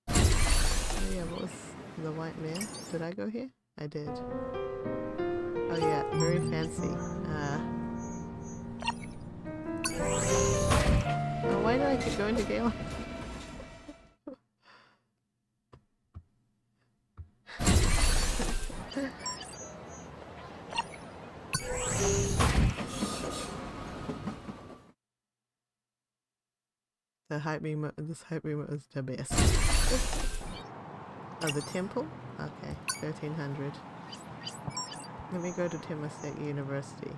Oh yeah, what was the white man? Did I go here? I did. Oh yeah, very fancy. Oh, why did I keep going to Galen? This hype remote is the best. Oh, the temple? Okay, 1300. Let me go to Temasek University.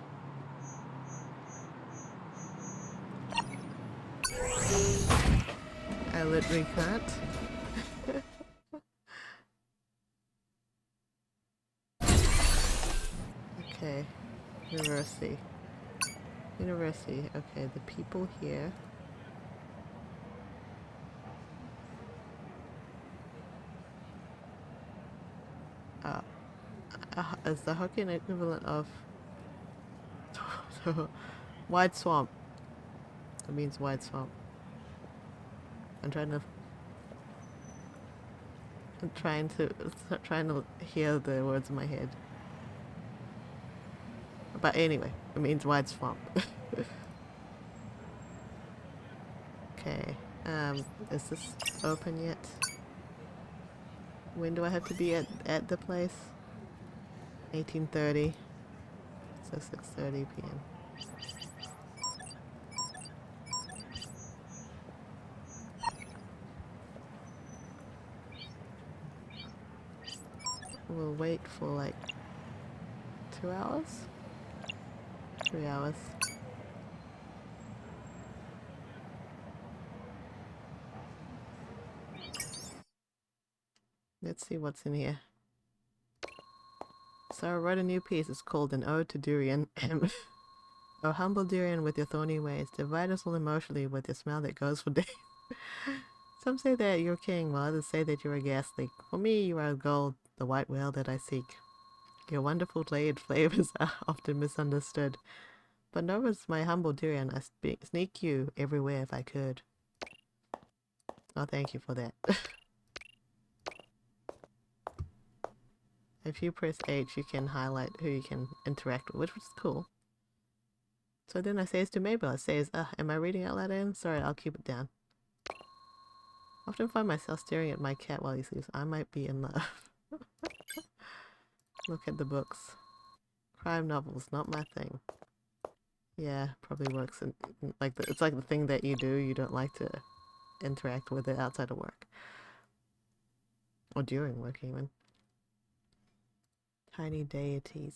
I literally can't. Okay, University. Okay, the people here. Is the Hokkien equivalent of wide swamp? It means wide swamp. I'm trying to hear the words in my head. But anyway, it means wide swamp. Okay. Is this open yet? When do I have to be at the place? 18:30. So 6:30 p.m. We'll wait for like 2 hours? 3 hours. Let's see what's in here. So I wrote a new piece. It's called An Ode to Durian. Oh, humble durian with your thorny ways, divide us all emotionally with your smile that goes for days. Some say that you're king, while others say that you're a gas leak. For me, you are gold, the white whale that I seek. Your wonderful layered flavors are often misunderstood. But know as my humble durian, I sneak you everywhere if I could. Oh, thank you for that. If you press H, you can highlight who you can interact with, which is cool. So then I says to Mabel, I says, am I reading out loud again? Sorry, I'll keep it down. I often find myself staring at my cat while he sleeps. I might be in love. Look at the books. Crime novels, not my thing. Yeah, probably works in like it's like the thing that you do. You don't like to interact with it outside of work. Or during work even. Tiny deities.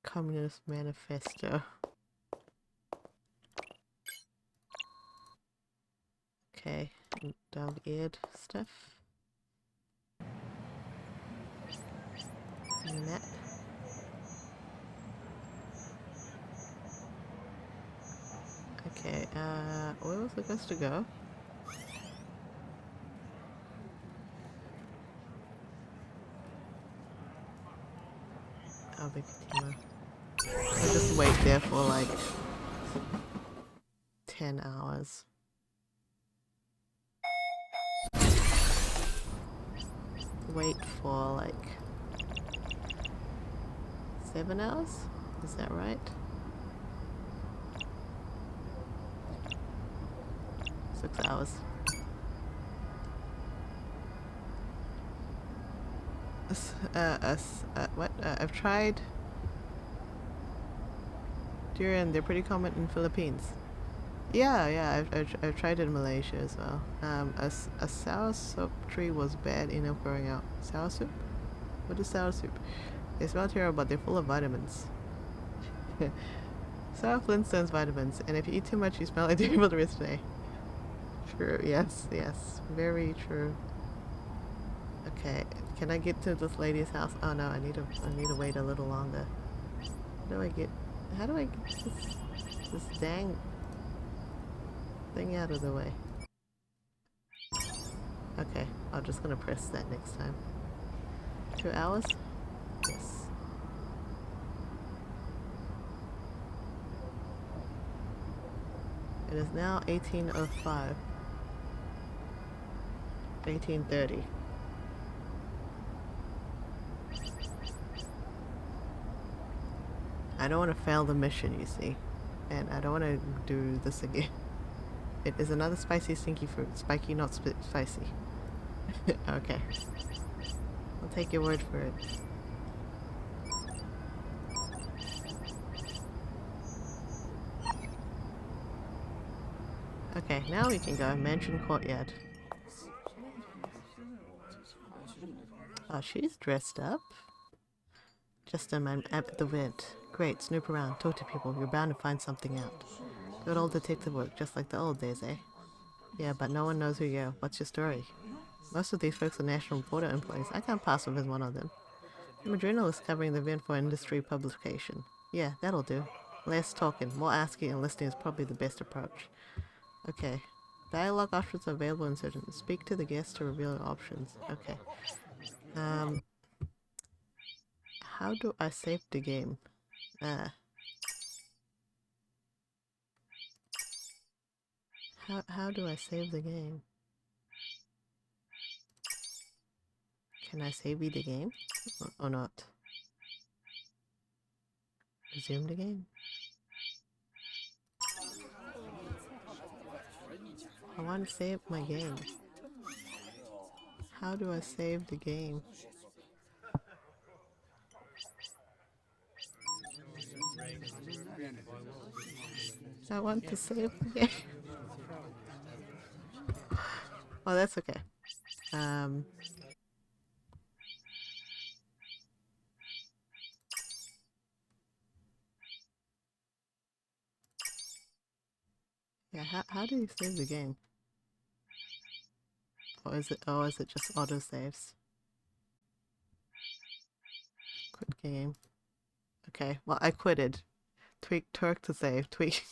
Communist Manifesto. Okay, dog-eared stuff. Map. Okay, where was it supposed to go? Albuquerque. I'll just wait there for like 10 hours. Wait for like 7 hours? Is that right? 6 hours. What? I've tried Durian, they're pretty common in Philippines. Yeah, I've tried it in Malaysia as well. A sour soup tree was bad enough growing out. Sour soup? What is sour soup? They smell terrible, but they're full of vitamins. Sour Flintstones vitamins, and if you eat too much, you smell like you're able to rest today. True, yes, very true. Okay, can I get to this lady's house? Oh no, I need to wait a little longer. How do I get this dang thing out of the way? Okay, I'm just gonna press that next time. 2 hours? Yes. It is now 18:05. 18:30. I don't want to fail the mission, you see. And I don't want to do this again. It is another spicy, stinky fruit. Spiky, not spicy. Okay. I'll take your word for it. Okay, now we can go. Mansion courtyard. Oh, she's dressed up. Just a man at the vent. Great, snoop around, talk to people. You're bound to find something out. Good old detective work, just like the old days, eh? Yeah, but no one knows who you are. What's your story? Most of these folks are National Reporter employees. I can't pass off as one of them. I'm a journalist covering the event for industry publication. Yeah, that'll do. Less talking, more asking and listening is probably the best approach. Okay. Dialogue options are available in certain. Speak to the guest to reveal your options. Okay. How do I save the game? How do I save the game? Can I save the game? Or not? Resume the game? I want to save my game. How do I save the game? I want to save the game. Oh, that's okay. Yeah, how do you save the game? Or is it just auto saves? Quit game. Okay, well I quitted. Tweak Turk to save. Tweak